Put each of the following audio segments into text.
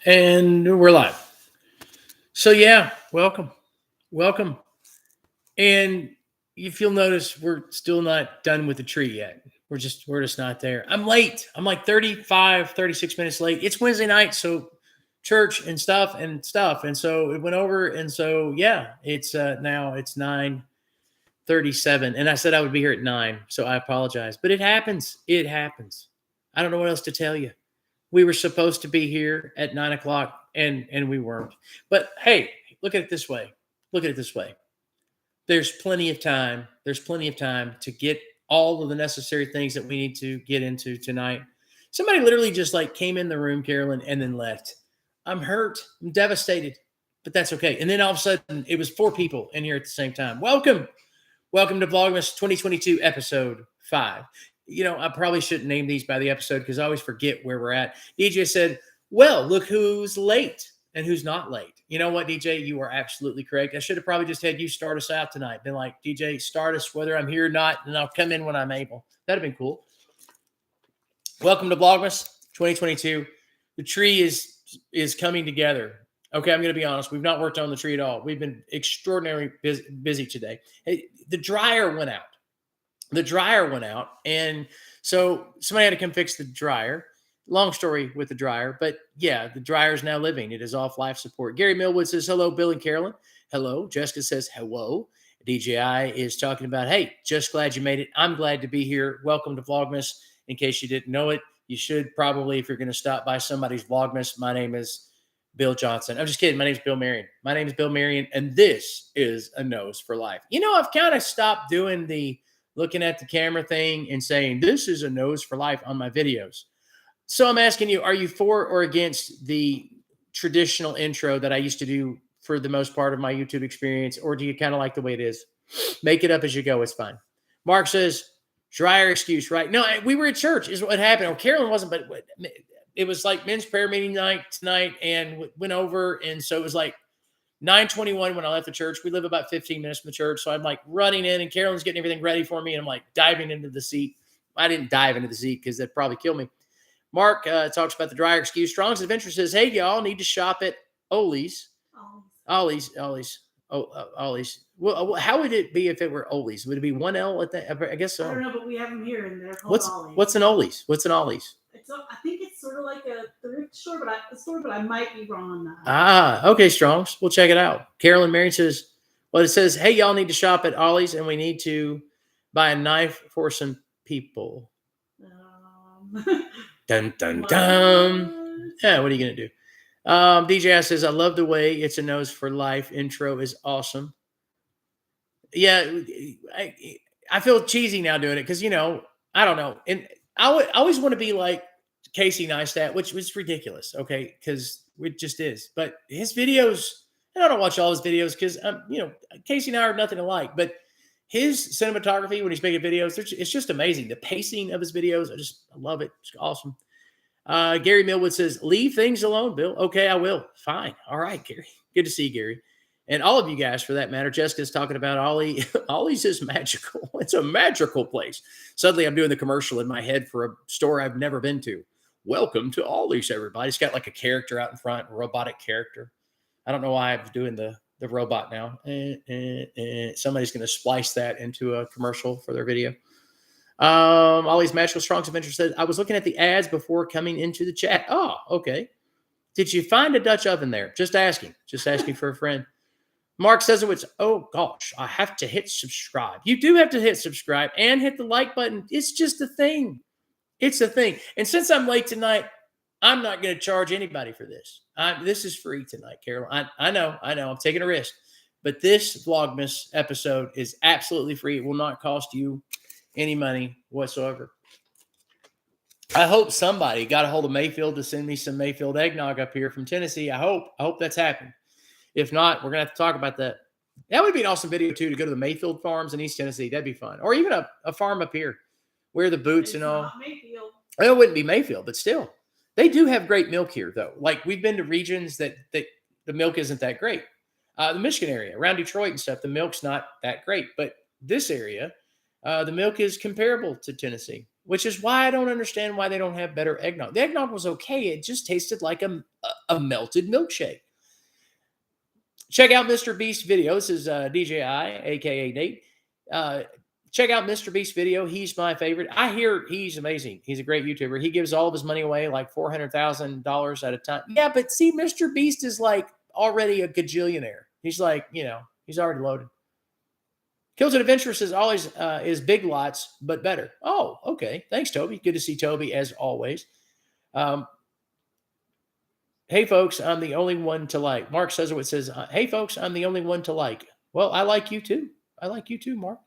And we're live. So yeah, welcome. And if you'll notice, we're still not done with the tree yet. We're just not there. I'm late. I'm like 35, 36 minutes late. It's Wednesday night, so church and stuff. And so it went over. And so yeah, it's now it's 9:37. And I said I would be here at 9. So I apologize. But it happens. It happens. I don't know what else to tell you. We were supposed to be here at 9 o'clock and we weren't. But hey, look at it this way. Look at it this way. There's plenty of time. There's plenty of time to get all of the necessary things that we need to get into tonight. Somebody literally just like came in the room, Carolyn, and then left. I'm hurt. I'm devastated, but that's okay. And then all of a sudden, it was 4 people in here at the same time. Welcome to Vlogmas 2022, episode 5. I probably shouldn't name these by the episode because I always forget where we're at. DJ said, well, look who's late and who's not late. You know what, DJ? You are absolutely correct. I should have probably just had you start us out tonight. Been like, DJ, start us whether I'm here or not, and I'll come in when I'm able. That'd have been cool. Welcome to Vlogmas 2022. The tree is coming together. Okay, I'm going to be honest. We've not worked on the tree at all. We've been extraordinarily busy today. Hey, the dryer went out. And so somebody had to come fix the dryer. Long story with the dryer, but yeah, the dryer is now living. It is off life support. Gary Millwood says, hello, Bill and Carolyn. Hello. Jessica says, hello. DJI is talking about, hey, just glad you made it. I'm glad to be here. Welcome to Vlogmas. In case you didn't know it, you should probably, if you're going to stop by somebody's Vlogmas, my name is Bill Johnson. I'm just kidding. My name is Bill Marion. And this is a nose for life. I've kind of stopped doing the looking at the camera thing and saying, this is a nose for life on my videos. So I'm asking you, are you for or against the traditional intro that I used to do for the most part of my YouTube experience? Or do you kind of like the way it is? Make it up as you go. It's fine. Mark says, dryer excuse, right? No, we were at church is what happened. Or Carolyn wasn't, but it was like men's prayer meeting night tonight and went over. And so it was like 9:21 when I left the church. We live about 15 minutes from the church. So I'm like running in and Carolyn's getting everything ready for me. And I'm like diving into the seat. I didn't dive into the seat because that'd probably kill me. Mark talks about the dryer excuse. Strong's Adventure says, hey, y'all need to shop at Ollie's. Ollie's. Well, how would it be if it were Ollie's? Would it be one L at that? I guess so. I don't know, but we have them here and they're called Ollie's. What's an Ollie's? What's an Ollie's? I think it's sort of like a thrift store, but I might be wrong on that. Ah, okay, Strongs. We'll check it out. Carolyn Marion says, well, it says, hey, y'all need to shop at Ollie's and we need to buy a knife for some people. Dun, dun, dun. Yeah, what are you going to do? DJ says, I love the way It's a Nose for Life intro is awesome. Yeah, I feel cheesy now doing it because, I don't know. And I always want to be like Casey Neistat, which was ridiculous, okay, because it just is. But his videos, and I don't watch all his videos because, Casey and I are nothing alike. But his cinematography when he's making videos, it's just amazing. The pacing of his videos, I love it. It's awesome. Gary Millwood says, leave things alone, Bill. Okay, I will. Fine. All right, Gary. Good to see you, Gary. And all of you guys, for that matter. Jessica's talking about Ollie. Ollie's is magical. It's a magical place. Suddenly, I'm doing the commercial in my head for a store I've never been to. Welcome to Ollie's, everybody. It's got like a character out in front, a robotic character. I don't know why I'm doing the robot now. Somebody's going to splice that into a commercial for their video. Ollie's Magical Strong's Adventure said, I was looking at the ads before coming into the chat. Oh, okay. Did you find a Dutch oven there? Just asking for a friend. Mark says, oh gosh, I have to hit subscribe. You do have to hit subscribe and hit the like button. It's just a thing. It's a thing. And since I'm late tonight, I'm not going to charge anybody for this. This is free tonight, Carol. I know. I'm taking a risk. But this Vlogmas episode is absolutely free. It will not cost you any money whatsoever. I hope somebody got a hold of Mayfield to send me some Mayfield eggnog up here from Tennessee. I hope that's happened. If not, we're going to have to talk about that. That would be an awesome video, too, to go to the Mayfield farms in East Tennessee. That'd be fun. Or even a farm up here. Wear the boots and all. Mayfield. Well, it wouldn't be Mayfield, but still. They do have great milk here, though. Like, we've been to regions that the milk isn't that great. The Michigan area, around Detroit and stuff, the milk's not that great. But this area, the milk is comparable to Tennessee, which is why I don't understand why they don't have better eggnog. The eggnog was okay. It just tasted like a melted milkshake. Check out Mr. Beast's video. This is DJI, aka Nate. Check out Mr. Beast's video. He's my favorite. I hear he's amazing. He's a great YouTuber. He gives all of his money away, like $400,000 at a time. Yeah, but see, Mr. Beast is like already a gajillionaire. He's like, he's already loaded. Kills and Adventures is always is Big Lots, but better. Oh, okay. Thanks, Toby. Good to see Toby as always. Hey, folks, I'm the only one to like. Mark Sezowitz says, hey, folks, I'm the only one to like. Well, I like you too. I like you too, Mark.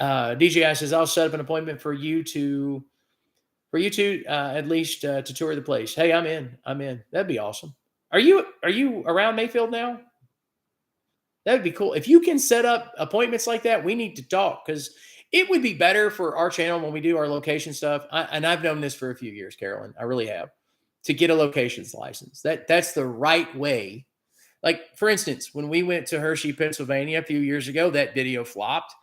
DJI says, I'll set up an appointment for you two at least to tour the place. Hey, I'm in. That'd be awesome. Are you around Mayfield now? That'd be cool. If you can set up appointments like that, we need to talk, because it would be better for our channel when we do our location stuff. And I've known this for a few years, Carolyn. I really have. To get a locations license. That's the right way. Like, for instance, when we went to Hershey, Pennsylvania a few years ago, that video flopped.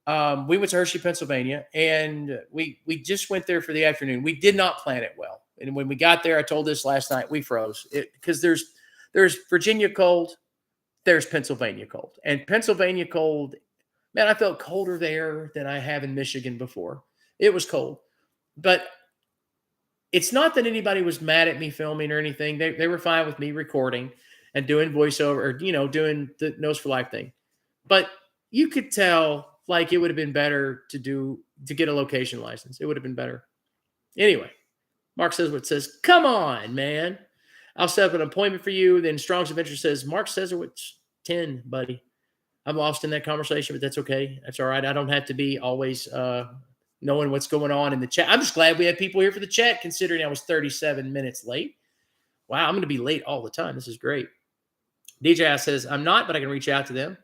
We went to Hershey, Pennsylvania, and we just went there for the afternoon. We did not plan it well. And when we got there, I told this last night, we froze. Because there's Virginia cold, there's Pennsylvania cold. And Pennsylvania cold, man, I felt colder there than I have in Michigan before. It was cold. But it's not that anybody was mad at me filming or anything. They were fine with me recording and doing voiceover, or, doing the Nose for Life thing. But you could tell, like, it would have been better to get a location license. It would have been better. Anyway, Mark says, come on, man. I'll set up an appointment for you. Then Strong's Adventure says, Mark Sezowitz, 10, buddy. I'm lost in that conversation, but that's okay. That's all right. I don't have to be always knowing what's going on in the chat. I'm just glad we had people here for the chat, considering I was 37 minutes late. Wow, I'm going to be late all the time. This is great. DJI says, I'm not, but I can reach out to them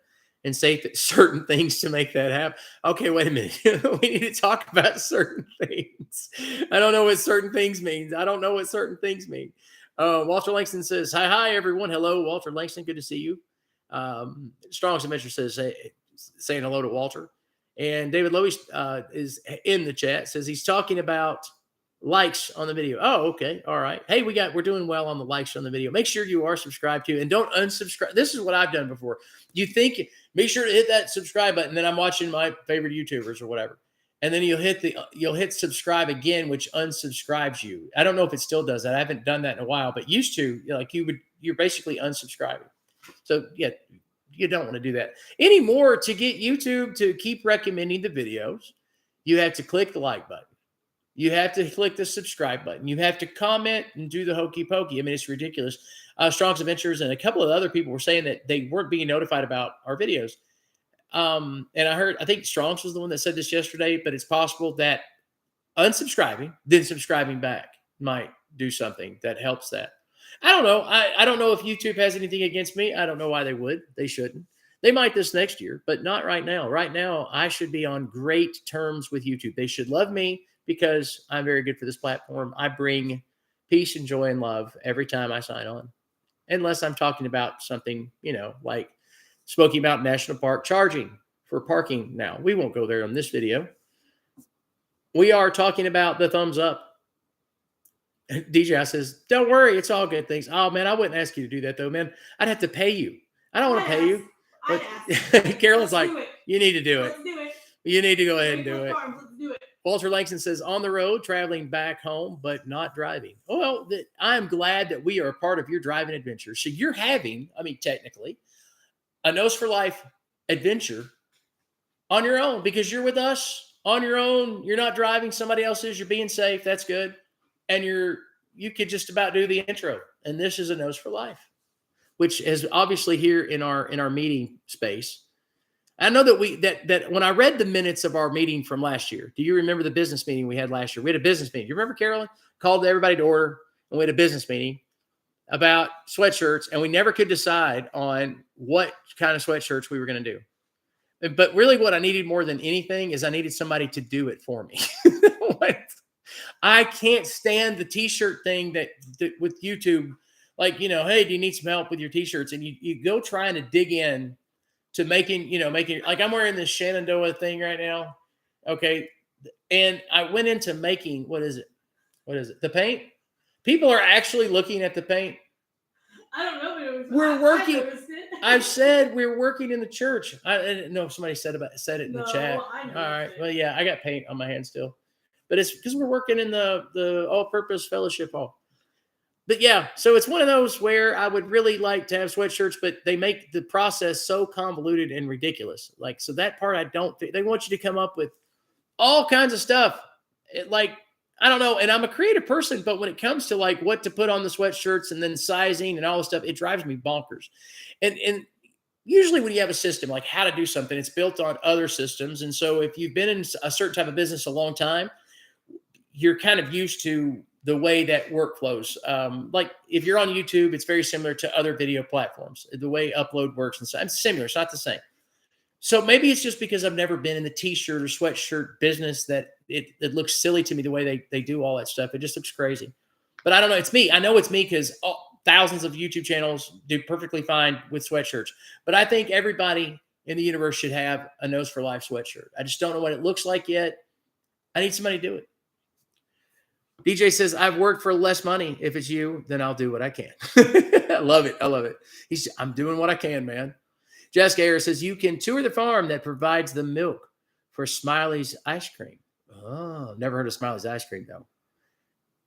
and say certain things to make that happen. Okay, wait a minute. We need to talk about certain things. I don't know what certain things means. Walter Langston says, hi, everyone. Hello, Walter Langston. Good to see you. Strong's Adventure says, saying hello to Walter. And David Lowy is in the chat, says he's talking about likes on the video. Oh, okay. All right. Hey, we're doing well on the likes on the video. Make sure you are subscribed to, and don't unsubscribe. This is what I've done before. Make sure to hit that subscribe button. Then I'm watching my favorite YouTubers or whatever. And then you'll hit subscribe again, which unsubscribes you. I don't know if it still does that. I haven't done that in a while, but used to, you're basically unsubscribing. So yeah, you don't want to do that anymore. To get YouTube to keep recommending the videos, you have to click the like button. You have to click the subscribe button. You have to comment and do the hokey pokey. I mean, it's ridiculous. Strong's Adventures and a couple of other people were saying that they weren't being notified about our videos. And I think Strong's was the one that said this yesterday, but it's possible that unsubscribing, then subscribing back might do something that helps that. I don't know. I don't know if YouTube has anything against me. I don't know why they would. They shouldn't. They might this next year, but not right now. Right now, I should be on great terms with YouTube. They should love me because I'm very good for this platform. I bring peace and joy and love every time I sign on. Unless I'm talking about something, like Smoky Mountain National Park charging for parking now. We won't go there on this video. We are talking about the thumbs up. DJI says, don't worry, it's all good things. Oh, man, I wouldn't ask you to do that, though, man. I'd have to pay you. I don't want to pay you. But Carolyn's like, you need to do it. Let's do it. You need to go ahead and do it. Let's do it. Walter Langston says, on the road, traveling back home, but not driving. Oh, well, I'm glad that we are a part of your driving adventure. So you're having, technically, a Nose for Life adventure on your own, because you're with us on your own. You're not driving somebody else's. You're being safe. That's good. And you could just about do the intro. And this is a Nose for Life, which is obviously here in our meeting space. I know that when I read the minutes of our meeting from last year, do you remember the business meeting we had last year? We had a business meeting. You remember, Carolyn? Called everybody to order, and we had a business meeting about sweatshirts, and we never could decide on what kind of sweatshirts we were going to do. But really what I needed more than anything is I needed somebody to do it for me. I can't stand the t-shirt thing that with YouTube, like, hey, do you need some help with your t-shirts? And you go trying to dig in to making, like I'm wearing this Shenandoah thing right now. Okay. And I went into making, what is it? The paint. People are actually looking at the paint. I don't know. But it was, We're working. I noticed it. I've said we're working in the church. I didn't know if somebody said it in the chat. Well, I All right. it. Well, yeah, I got paint on my hand still, but it's because we're working in the all-purpose fellowship hall. But yeah, so it's one of those where I would really like to have sweatshirts, but they make the process so convoluted and ridiculous. Like, so that part I don't think they want you to come up with all kinds of stuff. I don't know. And I'm a creative person, but when it comes to like what to put on the sweatshirts and then sizing and all this stuff, it drives me bonkers. And usually when you have a system, like how to do something, it's built on other systems. And so if you've been in a certain type of business a long time, you're kind of used to the way that work flows. Like if you're on YouTube, it's very similar to other video platforms. The way upload works and so it's similar. It's not the same. So maybe it's just because I've never been in the t-shirt or sweatshirt business that it looks silly to me the way they do all that stuff. It just looks crazy. But I don't know. It's me. I know it's me because thousands of YouTube channels do perfectly fine with sweatshirts. But I think everybody in the universe should have a Nose for Life sweatshirt. I just don't know what it looks like yet. I need somebody to do it. DJ says, I've worked for less money. If it's you, then I'll do what I can. I love it. I love it. I'm doing what I can, man. Jessica Ayers says, you can tour the farm that provides the milk for Smiley's ice cream. Oh, never heard of Smiley's ice cream, though.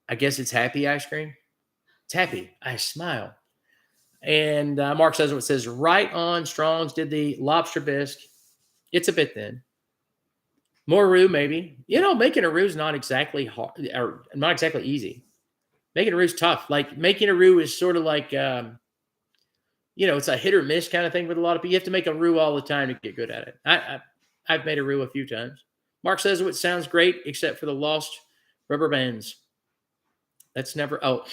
I guess it's happy ice cream. It's happy. I smile. And Mark says, right on. Strong's did the lobster bisque. It's a bit thin. More roux, maybe. Making a roux is not exactly hard or not exactly easy. Making a roux is tough. Like making a roux is sort of like, it's a hit or miss kind of thing with a lot of people. You have to make a roux all the time to get good at it. I've made a roux a few times. Mark says it sounds great except for the lost rubber bands. That's never. Oh,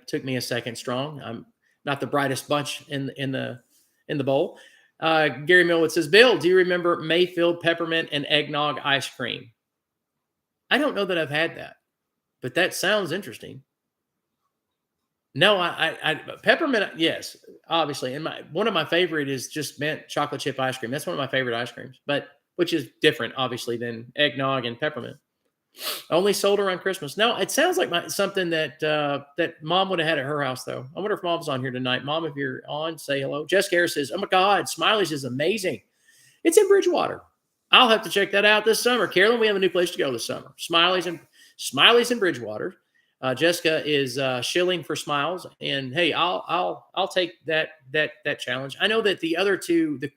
took me a second. Strong. I'm not the brightest bunch in the bowl. Gary Millwood says, Bill, do you remember Mayfield peppermint and eggnog ice cream? I don't know that I've had that, but that sounds interesting. No, I peppermint, yes, obviously. And one of my favorite is just mint chocolate chip ice cream. That's one of my favorite ice creams, but which is different, obviously, than eggnog and peppermint. Only sold around Christmas. No, it sounds like something that that Mom would have had at her house, though. I wonder if Mom's on here tonight. Mom, if you're on, say hello. Jessica Harris says, oh, my God, Smiley's is amazing. It's in Bridgewater. I'll have to check that out this summer. Carolyn, we have a new place to go this summer. Smiley's in Bridgewater. Jessica is shilling for Smiles. And, hey, I'll take that challenge. I know that the other two, the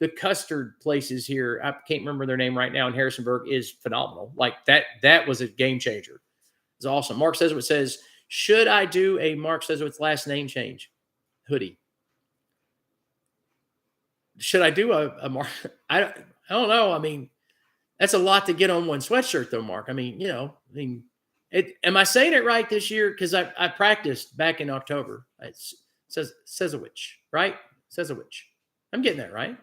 custard places here, I can't remember their name right now in Harrisonburg, is phenomenal. Like that was a game changer. It's awesome. Mark Sesowitz says, should I do a Mark Sesowitz last name change hoodie? Should I do a Mark? I don't know. I mean, that's a lot to get on one sweatshirt though, Mark. I mean, am I saying it right this year? Because I practiced back in October. It says Sesowitz, right? Sesowitz. I'm getting that right.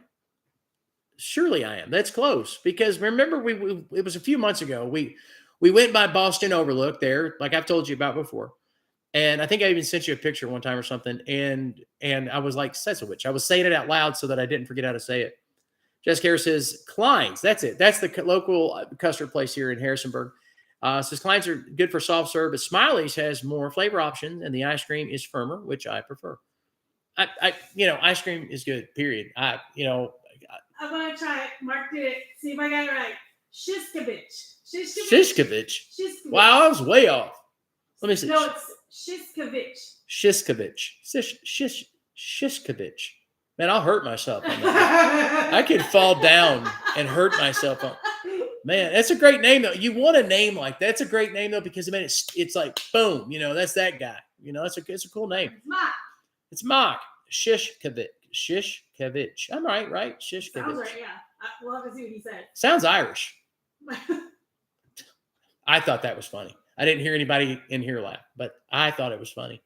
Surely I am. That's close because remember it was a few months ago. We went by Boston Overlook there, like I've told you about before. And I think I even sent you a picture one time or something. And I was like, Sesowitz. I was saying it out loud so that I didn't forget how to say it. Jessica Harris says, Klein's. That's it. That's the local custard place here in Harrisonburg. Says Klein's are good for soft serve, but Smiley's has more flavor options and the ice cream is firmer, which I prefer. Ice cream is good, period. I'm going to try it. Mark did it. See if I got it right. Shishkovich. Wow, I was way off. Let me see. No, it's Shishkovich. Shishkovich. Man, I'll hurt myself on that. I could fall down and hurt myself on. Man, that's a great name though. You want a name like that. That's a great name though because it's like boom. That's that guy. It's a cool name. It's Mock. Shishkovich. I'm right? Shishkovich. Sounds right, yeah. We'll have to see what he said. Sounds Irish. I thought that was funny. I didn't hear anybody in here laugh, but I thought it was funny.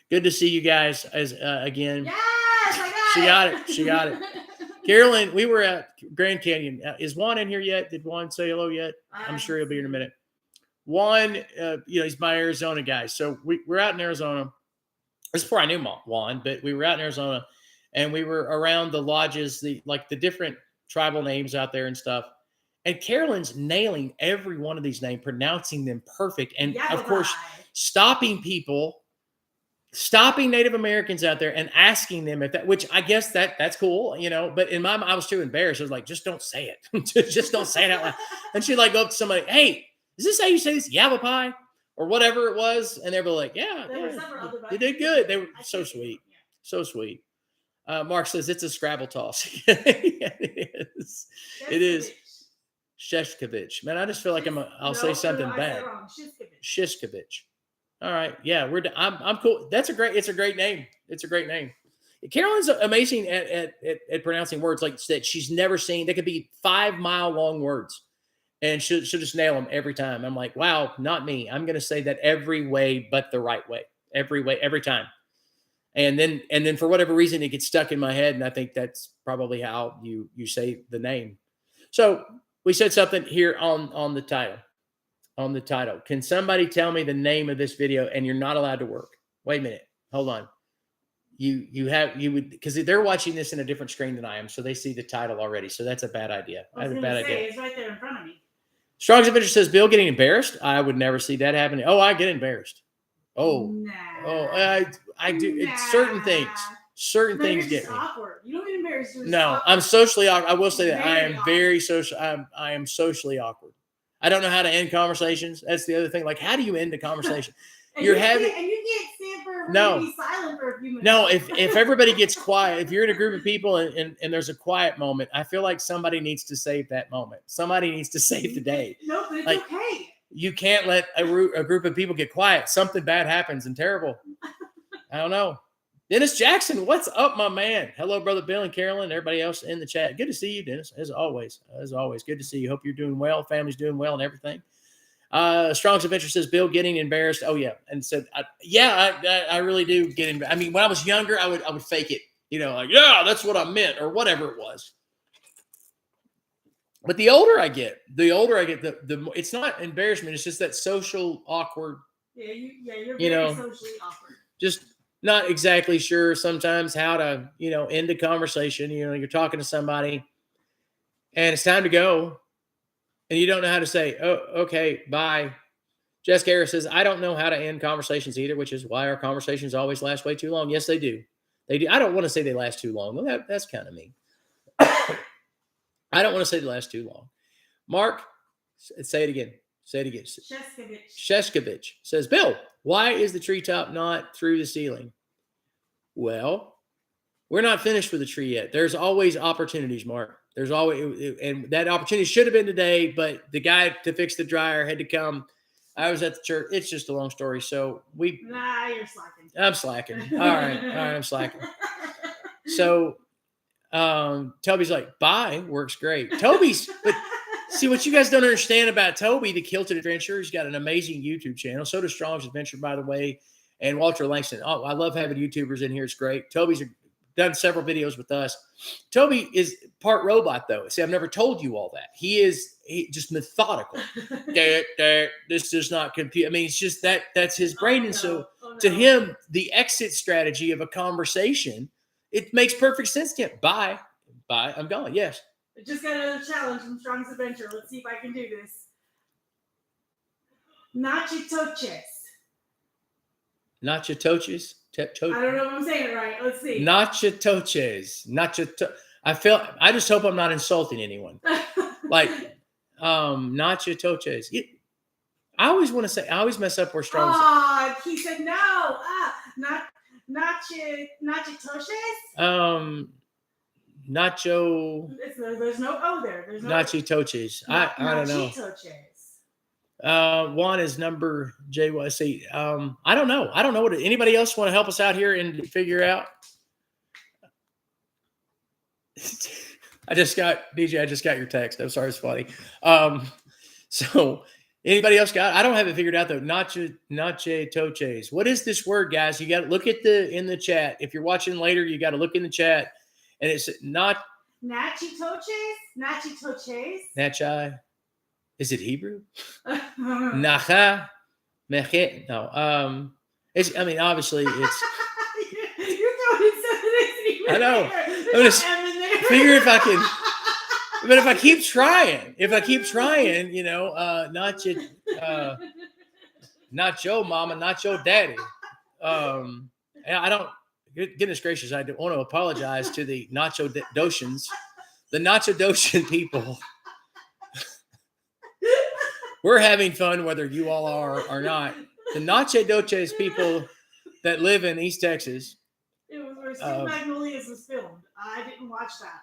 Good to see you guys again. Yes, I got it. She got it. Carolyn, we were at Grand Canyon. Is Juan in here yet? Did Juan say hello yet? I'm sure he'll be here in a minute. Juan, he's my Arizona guy. So we're out in Arizona. This is before I knew Juan, but we were out in Arizona and we were around the lodges, the different tribal names out there and stuff. And Carolyn's nailing every one of these names, pronouncing them perfect. And of course, stopping Native Americans out there and asking them if that, which I guess that's cool, but in my mind, I was too embarrassed. I was like, just don't say it. Just don't say it out loud. And she'd like go up to somebody, hey, is this how you say this? Yavapai or whatever it was. And they were like, yeah, you did good. They were so sweet. So sweet. Mark says it's a Scrabble toss. It is. It is. Sheshkovich. Man, I just feel like I'll say something bad. Shishkovich. All right. Yeah, I'm cool. It's a great name. It's a great name. Carolyn's amazing at pronouncing words like that she's never seen. They could be 5-mile long words and she'll just nail them every time. I'm like, wow, not me. I'm going to say that every way, but the right way, every time. And then for whatever reason, it gets stuck in my head. And I think that's probably how you say the name. So we said something here on the title. On the title. Can somebody tell me the name of this video? And you're not allowed to work. Wait a minute. Hold on. You would, because they're watching this in a different screen than I am. So they see the title already. So that's a bad idea. I have a bad idea. It's right there in front of me. Strong's Adventure says, Bill getting embarrassed. I would never see that happening. Oh, I get embarrassed. Oh, I do. It's certain things. Certain things get me. Awkward. You don't get embarrassed. No, I'm socially awkward. I will say that I am very social. I am socially awkward. I don't know how to end conversations. That's the other thing. Like, how do you end a conversation? And you can't stand for be silent for a few minutes. No, if everybody gets quiet, if you're in a group of people and there's a quiet moment, I feel like somebody needs to save that moment. Somebody needs to save the day. No, but it's okay. You can't let a group of people get quiet. Something bad happens and terrible. I don't know. Dennis Jackson, what's up, my man? Hello, Brother Bill and Carolyn, and everybody else in the chat. Good to see you, Dennis, as always. Good to see you. Hope you're doing well. Family's doing well and everything. Strong's Adventure says, Bill getting embarrassed. Oh, yeah. And said, I really do get embarrassed. I mean, when I was younger, I would fake it. Like, yeah, that's what I meant or whatever it was. But the older I get, the it's not embarrassment. It's just that social awkward. Yeah, you're very socially awkward. Just not exactly sure sometimes how to, end a conversation. You're talking to somebody and it's time to go and you don't know how to say, oh, okay, bye. Jessica Harris says, I don't know how to end conversations either, which is why our conversations always last way too long. Yes, they do. They do. I don't want to say they last too long. Well, that's kind of mean. I don't want to say they last too long. Mark, say it again. Sheshkovich says, Bill, why is the treetop not through the ceiling? Well, we're not finished with the tree yet. There's always opportunities, Mark. There's always, and that opportunity should have been today, but the guy to fix the dryer had to come. I was at the church. It's just a long story. So you're slacking. I'm slacking. All right, I'm slacking. So Toby's like, bye, works great. But see, what you guys don't understand about Toby, the Kilted Adventurer, he's got an amazing YouTube channel. So does Strong's Adventure, by the way, and Walter Langston. Oh, I love having YouTubers in here. It's great. Toby's done several videos with us. Toby is part robot, though. See, I've never told you all that. He's just methodical. This does not compute. I mean, it's just that's his brain. And so to him, the exit strategy of a conversation, it makes perfect sense to him. Bye, I'm gone. Yes. I just got another challenge from Strong's Adventure. Let's see if I can do this. Nachitoches. Nachitoches? I don't know if I'm saying it right. Let's see. Nachitoches. I just hope I'm not insulting anyone. Like, nachitoches. I always mess up where Strong. He said no. Nachitoches? Nacho. There's no O there. There's no Nachitoches. I don't know. Juan is number JYC. I don't know. What anybody else want to help us out here and figure out? I just got your text. I'm sorry, it's funny. So anybody else got? I don't have it figured out though. Nachitoches. What is this word, guys? You got to look at in the chat. If you're watching later, you got to look in the chat, and it's not Nachitoches. Nachai. Is it Hebrew? Nacha, Mechet. No. It's. I mean, obviously, it's. You're throwing something. I know. I'm just figure if I can. But if I keep trying, not Not your mama, not your daddy. And I don't. Goodness gracious, I want to apologize to the Nacho Dotians, the Nacho Dotian people. We're having fun whether you all are or not. The Nacho Doches people that live in East Texas. It was where Steel Magnolias was filmed. I didn't watch that.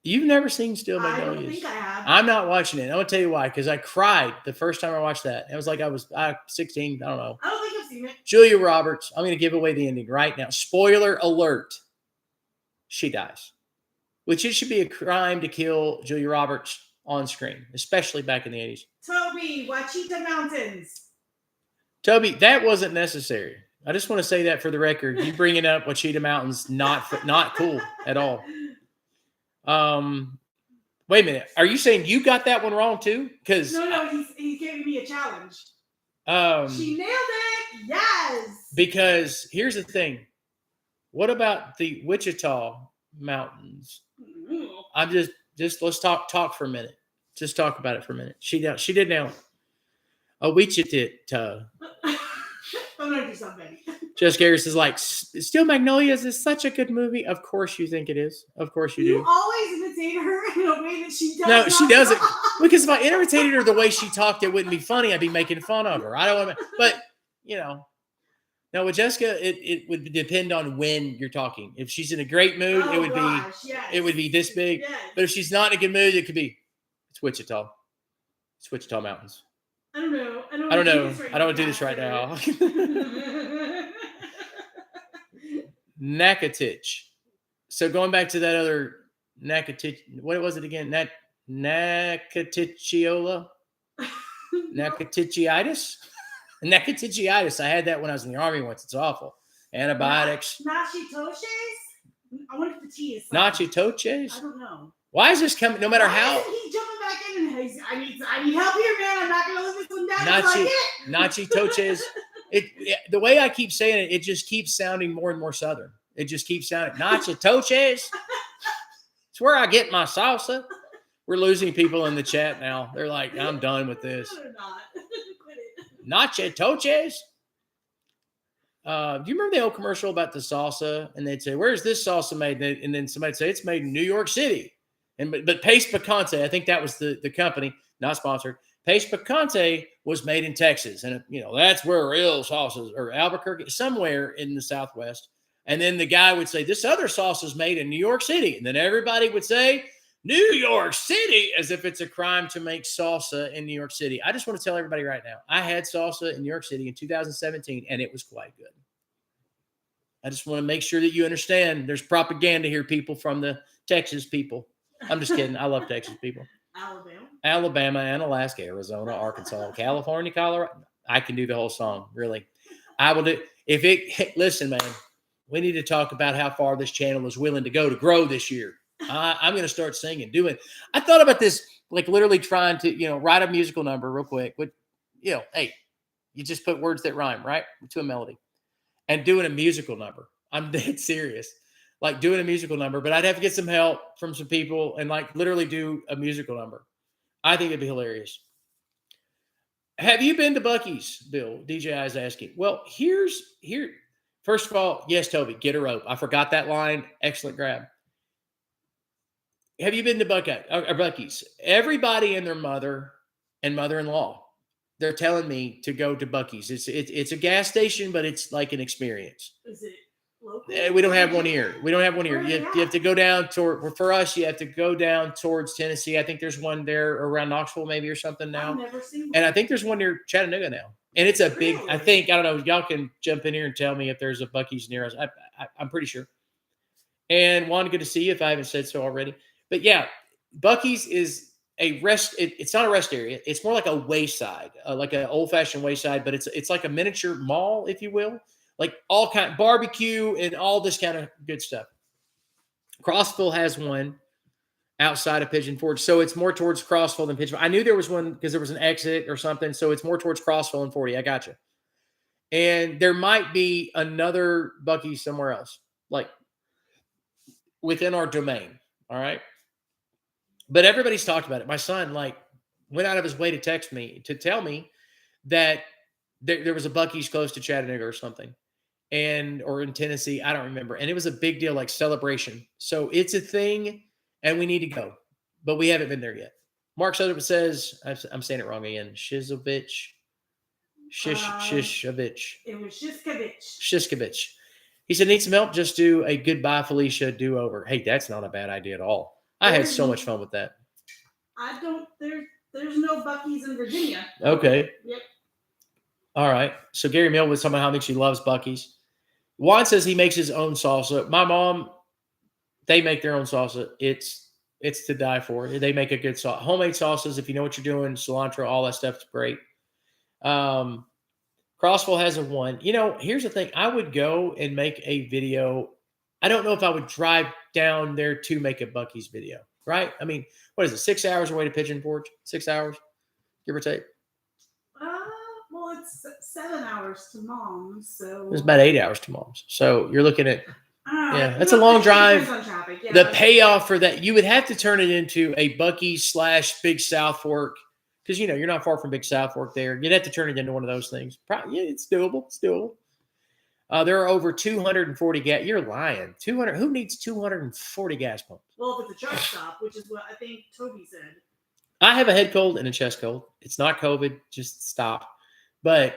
You've never seen Steel Magnolias? I don't think I have. I'm not watching it. I'm going to tell you why. Because I cried the first time I watched that. It was like I was 16. I don't know. I don't think I've seen it. Julia Roberts. I'm going to give away the ending right now. Spoiler alert. She dies. Which it should be a crime to kill Julia Roberts on screen, especially back in the 80s. Toby, Wachita Mountains. Toby, that wasn't necessary. I just want to say that for the record. You bringing up Wachita Mountains, not cool at all. Wait a minute. Are you saying you got that one wrong too? Because no, he's giving me a challenge. She nailed it. Yes. Because here's the thing. What about the Wichita Mountains? Mm-hmm. I'm just let's talk for a minute. Just talk about it for a minute. She did nail it. A Wichita. I'm gonna do something. Jessica Harris is like, Steel Magnolias is such a good movie. Of course you think it is. Of course you do. You always imitate her in a way that she does. No, she doesn't. Because if I imitated her the way she talked, it wouldn't be funny. I'd be making fun of her. I don't want to, but you know. Now with Jessica, it would depend on when you're talking. If she's in a great mood, it would be this big. Yes. But if she's not in a good mood, it could be it's Wichita. It's Wichita Mountains. I don't know. I don't want to do this right now. Nakatich. So going back to that other Nakatich, what was it again? Nakatichiola? Nakatichiitis? Nakatichiitis. I had that when I was in the Army once. It's awful. Antibiotics. Nachitoches? I wonder if the T is Nachitoches? I don't know. Why is this coming? No matter how. He's jumping back in and I need help here, man. I'm not going to live this one down. Nachitoches. The way I keep saying it, it just keeps sounding more and more Southern. It just keeps sounding Nachitoches. It's where I get my salsa. We're losing people in the chat now. They're like, I'm done with this. No, they're not. Quit it. Nachitoches. Do you remember the old commercial about the salsa? And they'd say, "Where's this salsa made?" And then somebody'd say, "It's made in New York City." But Pace Picante, I think that was the company, not sponsored. Pace Picante was made in Texas, and that's where real sauces, or Albuquerque, somewhere in the Southwest. And then the guy would say, "This other sauce is made in New York City," and then everybody would say, "New York City," as if it's a crime to make salsa in New York City. I just want to tell everybody right now, I had salsa in New York City in 2017, and it was quite good. I just want to make sure that you understand there's propaganda here, people, from the Texas people. I'm just kidding. I love Texas people. Alabama and Alaska, Arizona, Arkansas, California, Colorado. I can do the whole song, really. I will do. Listen, man, we need to talk about how far this channel is willing to go to grow this year. I'm going to start singing, doing. I thought about this, like literally trying to, write a musical number real quick. But, hey, you just put words that rhyme, right, to a melody, and doing a musical number. I'm dead serious. Like doing a musical number, but I'd have to get some help from some people and like literally do a musical number. I think it'd be hilarious. Have you been to Buc-ee's, Bill? DJ is asking. Well, here. First of all, yes, Toby, get a rope. I forgot that line. Excellent grab. Have you been to Buc-ee's? Everybody and their mother and mother-in-law, they're telling me to go to Buc-ee's. It's a gas station, but it's like an experience. Is it local? We don't have one here. You have to go down for us. You have to go down towards Tennessee. I think there's one there around Knoxville, maybe, or something now. I've never seen one. And I think there's one near Chattanooga now. And it's a big. Really? I don't know. Y'all can jump in here and tell me if there's a Buc-ee's near us. I'm pretty sure. And Juan, good to see you. If I haven't said so already. But yeah, Buc-ee's is a rest. It's not a rest area. It's more like a wayside, like an old-fashioned wayside. But it's like a miniature mall, if you will, like all kind of barbecue and all this kind of good stuff. Crossville has one outside of Pigeon Forge, so it's more towards Crossville than Pigeon. I knew there was one because there was an exit or something, so it's more towards Crossville and 40. I got you. And there might be another Buc-ee's somewhere else, like within our domain. All right. But everybody's talked about it. My son went out of his way to text me to tell me that there was a Buc-ee's close to Chattanooga or something, or in Tennessee, I don't remember. And it was a big deal, like celebration. So it's a thing, and we need to go, but we haven't been there yet. Mark Southerland says, I'm saying it wrong again. Shizovich. Shishovich. It was Shishkovich. Shishkovich. He said, need some help? Just do a Goodbye Felicia do-over. Hey, that's not a bad idea at all. I had so much fun with that. There's no Buc-ee's in Virginia. Okay. Yep. All right. So Gary Mill was talking about how much he loves Buc-ee's. Juan says he makes his own salsa. My mom, they make their own salsa. It's to die for. They make a good sauce. Homemade sauces, if you know what you're doing, cilantro, all that stuff's great. Crossville has a one. Here's the thing. I would go and make a video. I don't know if I would drive down there to make a Buc-ee's video, right? I mean, what is it? 6 hours away to Pigeon Forge? 6 hours, give or take. Well, it's 7 hours to Mom's, so It's about 8 hours to Mom's. So you're looking at, that's a a long drive. Traffic, yeah. The payoff for that, you would have to turn it into a Buc-ee's / Big South Fork, because you're not far from Big South Fork there. You'd have to turn it into one of those things. Probably, it's doable. It's doable. There are over 240 gas. You're lying. 200. Who needs 240 gas pumps? Well, if it's a truck stop, which is what I think Toby said. I have a head cold and a chest cold. It's not COVID. Just stop. But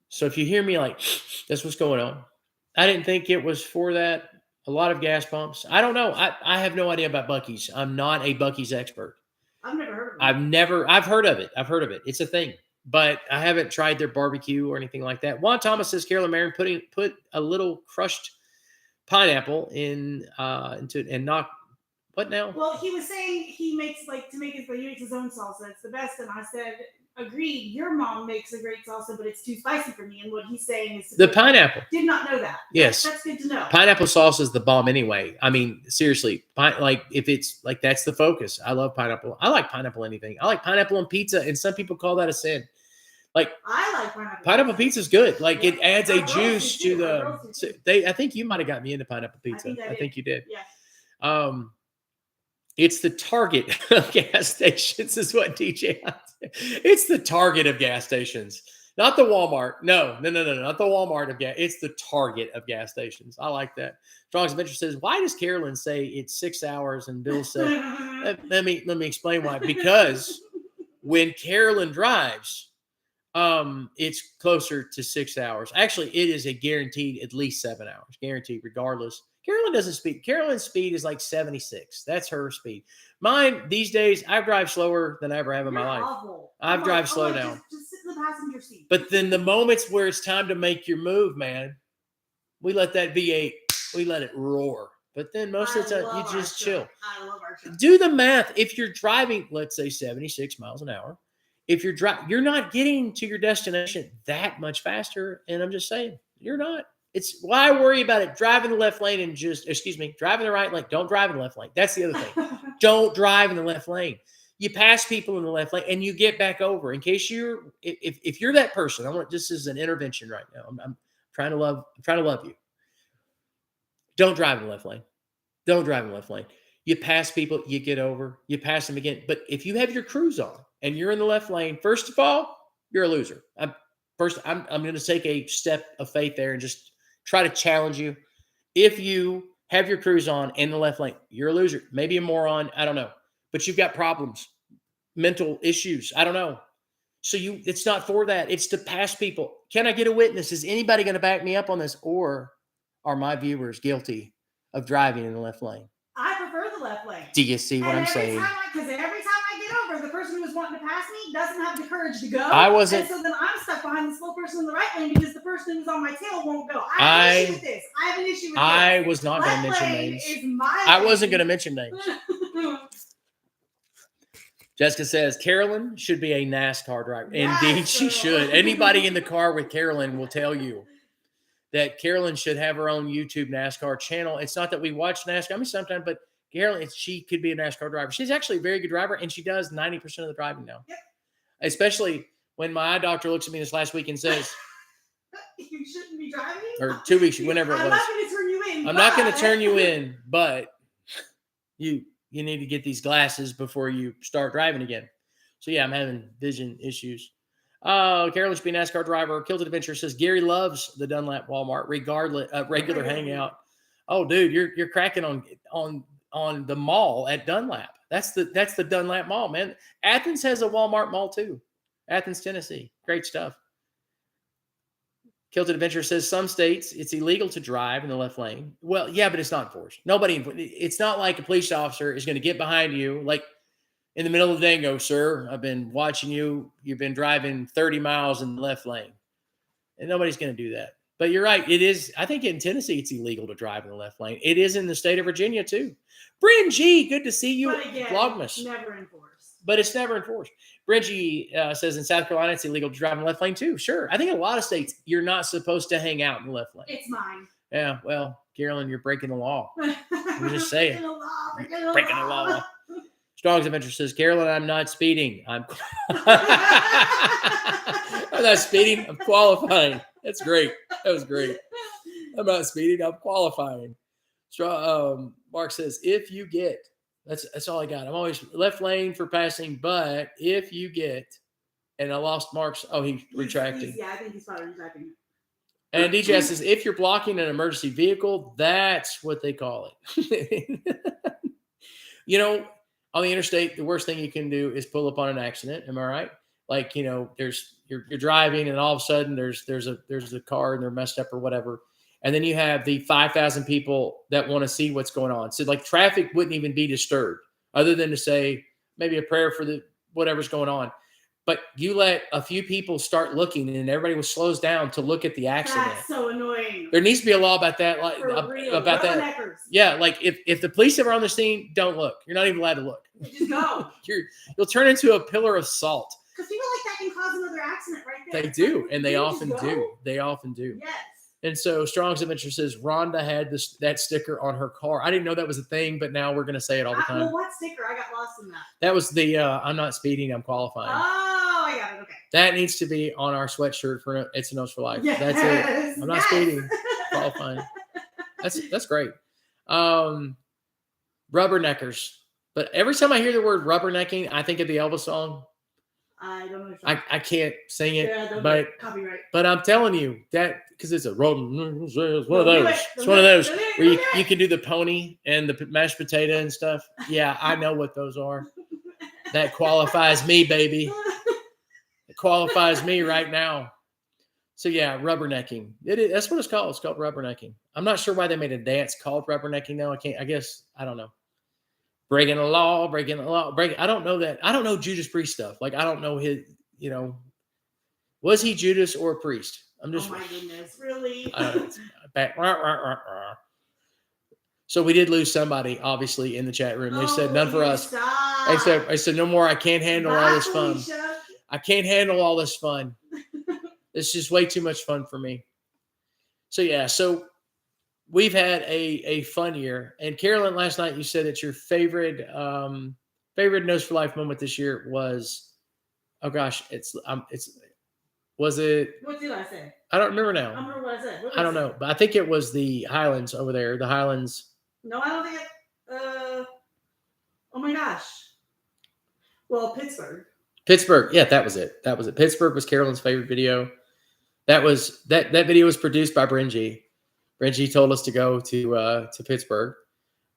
so if you hear me like, that's what's going on. I didn't think it was for that. A lot of gas pumps. I don't know. I have no idea about Buc-ee's. I'm not a Buc-ee's expert. I've never heard of it. I've heard of it. I've heard of it. It's a thing, but I haven't tried their barbecue or anything like that. Juan Thomas says Carolyn Marion put a little crushed pineapple into and knock. What now? Well, he was saying he makes he makes his own salsa. It's the best. And I said, agreed. Your mom makes a great salsa, but it's too spicy for me. And what he's saying is the pineapple. Did not know that. Yes, that's good to know. Pineapple sauce is the bomb anyway. I mean, seriously, if it's like that's the focus. I love pineapple. I like pineapple anything. I like pineapple on pizza, and some people call that a sin. Like I like pineapple. Pineapple pizza is good. Like it adds a juice to the. I think you might have got me into pineapple pizza. I think you did. Yeah. It's the target of gas stations, is what DJ said. It's the target of gas stations, not the Walmart. No, not the Walmart of gas. It's the target of gas stations. I like that. Strong's Adventure says, why does Carolyn say it's 6 hours and Bill said, let me explain why. Because when Carolyn drives, it's closer to 6 hours. Actually, it is a guaranteed at least 7 hours, guaranteed regardless. Carolyn doesn't speed. Carolyn's speed is like 76. That's her speed. Mine these days, I drive slower than I ever have in my life. Awful. I drive slow now. Just sit in the passenger seat. But then the moments where it's time to make your move, man, we let that V8, we let it roar. But then most of the time, you just chill. I love our truck. Do the math. If you're driving, let's say 76 miles an hour, if you're not getting to your destination that much faster. And I'm just saying, you're not. It's why worry about it. Driving the left lane and driving the right lane. Don't drive in the left lane. That's the other thing. Don't drive in the left lane. You pass people in the left lane and you get back over. In case if you're that person, this is an intervention right now. I'm trying to love you. Don't drive in the left lane. Don't drive in the left lane. You pass people, you get over, you pass them again. But if you have your cruise on and you're in the left lane, first of all, you're a loser. I'm going to take a step of faith there and just try to challenge you. If you have your cruise on in the left lane, you're a loser. Maybe a moron. I don't know. But you've got problems, mental issues. I don't know. So it's not for that. It's to pass people. Can I get a witness? Is anybody going to back me up on this? Or are my viewers guilty of driving in the left lane? I prefer the left lane. Do you see what I'm saying? Because every time I get over, the person who was wanting to pass me doesn't have the courage to go. I wasn't. And so then I'm stuck behind the slow person in the right lane because the person who's on my tail won't go. I have an issue with this. I was not going to mention names. I wasn't going to mention names. Jessica says, Carolyn should be a NASCAR driver. Indeed, she should. Anybody in the car with Carolyn will tell you that Carolyn should have her own YouTube NASCAR channel. It's not that we watch NASCAR. I mean, sometimes, but Carolyn, she could be a NASCAR driver. She's actually a very good driver, and she does 90% of the driving now. Yep. Especially when my eye doctor looks at me this last week and says, you shouldn't be driving? Or 2 weeks, whenever it was. I'm not going to turn you in. I'm not going to turn you in, but you need to get these glasses before you start driving again. So, yeah, I'm having vision issues. Carolyn should be a NASCAR driver. Kilted Adventure says Gary loves the Dunlap Walmart, regardless regular hangout. Oh, dude, you're cracking on the mall at Dunlap. That's the Dunlap Mall, man. Athens has a Walmart mall too. Athens, Tennessee. Great stuff. Kilted Adventure says some states it's illegal to drive in the left lane. Well, yeah, but it's not enforced. It's not like a police officer is going to get behind you like in the middle of the day and go, sir, I've been watching you. You've been driving 30 miles in the left lane. And nobody's going to do that. But you're right. It is. I think in Tennessee, it's illegal to drive in the left lane. It is in the state of Virginia, too. Bryn G, good to see you. But again, Vlogmas. Never enforced. But it's never enforced. Bryn G says in South Carolina, it's illegal to drive in the left lane, too. Sure. I think in a lot of states, you're not supposed to hang out in the left lane. It's mine. Yeah. Well, Carolyn, you're breaking the law. I'm just saying. Breaking the law. Strong's Adventure says, Carolyn, I'm not speeding. I'm not speeding. I'm qualifying. That's great. That was great. I'm not speeding. I'm qualifying. Mark says, if you get, that's all I got. I'm always left lane for passing, but if you get, and I lost Mark's, he's retracting. I think he's probably retracting. And DJ says, if you're blocking an emergency vehicle, that's what they call it. On the interstate, the worst thing you can do is pull up on an accident. Am I right? Like, you're driving and all of a sudden there's a car and they're messed up or whatever. And then you have the 5,000 people that want to see what's going on. So like traffic wouldn't even be disturbed other than to say maybe a prayer for the whatever's going on. But you let a few people start looking and everybody slows down to look at the accident. That's so annoying. There needs to be a law about that. About that. Yeah, like if the police are on the scene, don't look. You're not even allowed to look. Just go. You'll turn into a pillar of salt. Because people like that can cause another accident right there. They do, and they often do. They often do. Yes. And so Strong's Adventure says Rhonda had that sticker on her car. I didn't know that was a thing, but now we're going to say it all the time. Well, what sticker? I got lost in that. That was the I'm not speeding, I'm qualifying. Oh, I got it. Okay. That needs to be on our sweatshirt for It's a Nose for Life. Yes. That's it. I'm not speeding, qualifying. That's great. Rubberneckers. But every time I hear the word rubbernecking, I think of the Elvis song. I don't know. I can't sing it, Yeah, but copyright. But I'm telling you that because it's one of those. It's one of those where you can do the pony and the mashed potato and stuff. Yeah, I know what those are. That qualifies me, baby. It qualifies me right now. So yeah, rubbernecking. That's what it's called. It's called rubbernecking. I'm not sure why they made a dance called rubbernecking now. I don't know. Breaking the law. I don't know that. I don't know Judas Priest stuff. Like, I don't know his, was he Judas or a priest? I'm just. Oh my goodness, really? So we did lose somebody, obviously, in the chat room. They said none for us. Stop. I said no more. I can't handle all this fun. Felicia. I can't handle all this fun. It's just way too much fun for me. So yeah, we've had a fun year. And Carolyn, last night you said that your favorite Nose for Life moment this year was, oh gosh, was it? What did I say? I don't remember now. I don't remember what I said. I don't know, but I think it was the Highlands over there. The Highlands. No, I don't think it. Oh my gosh. Well, Pittsburgh. Yeah, that was it. Pittsburgh was Carolyn's favorite video. That video was produced by Bringy. Bringy told us to go to Pittsburgh.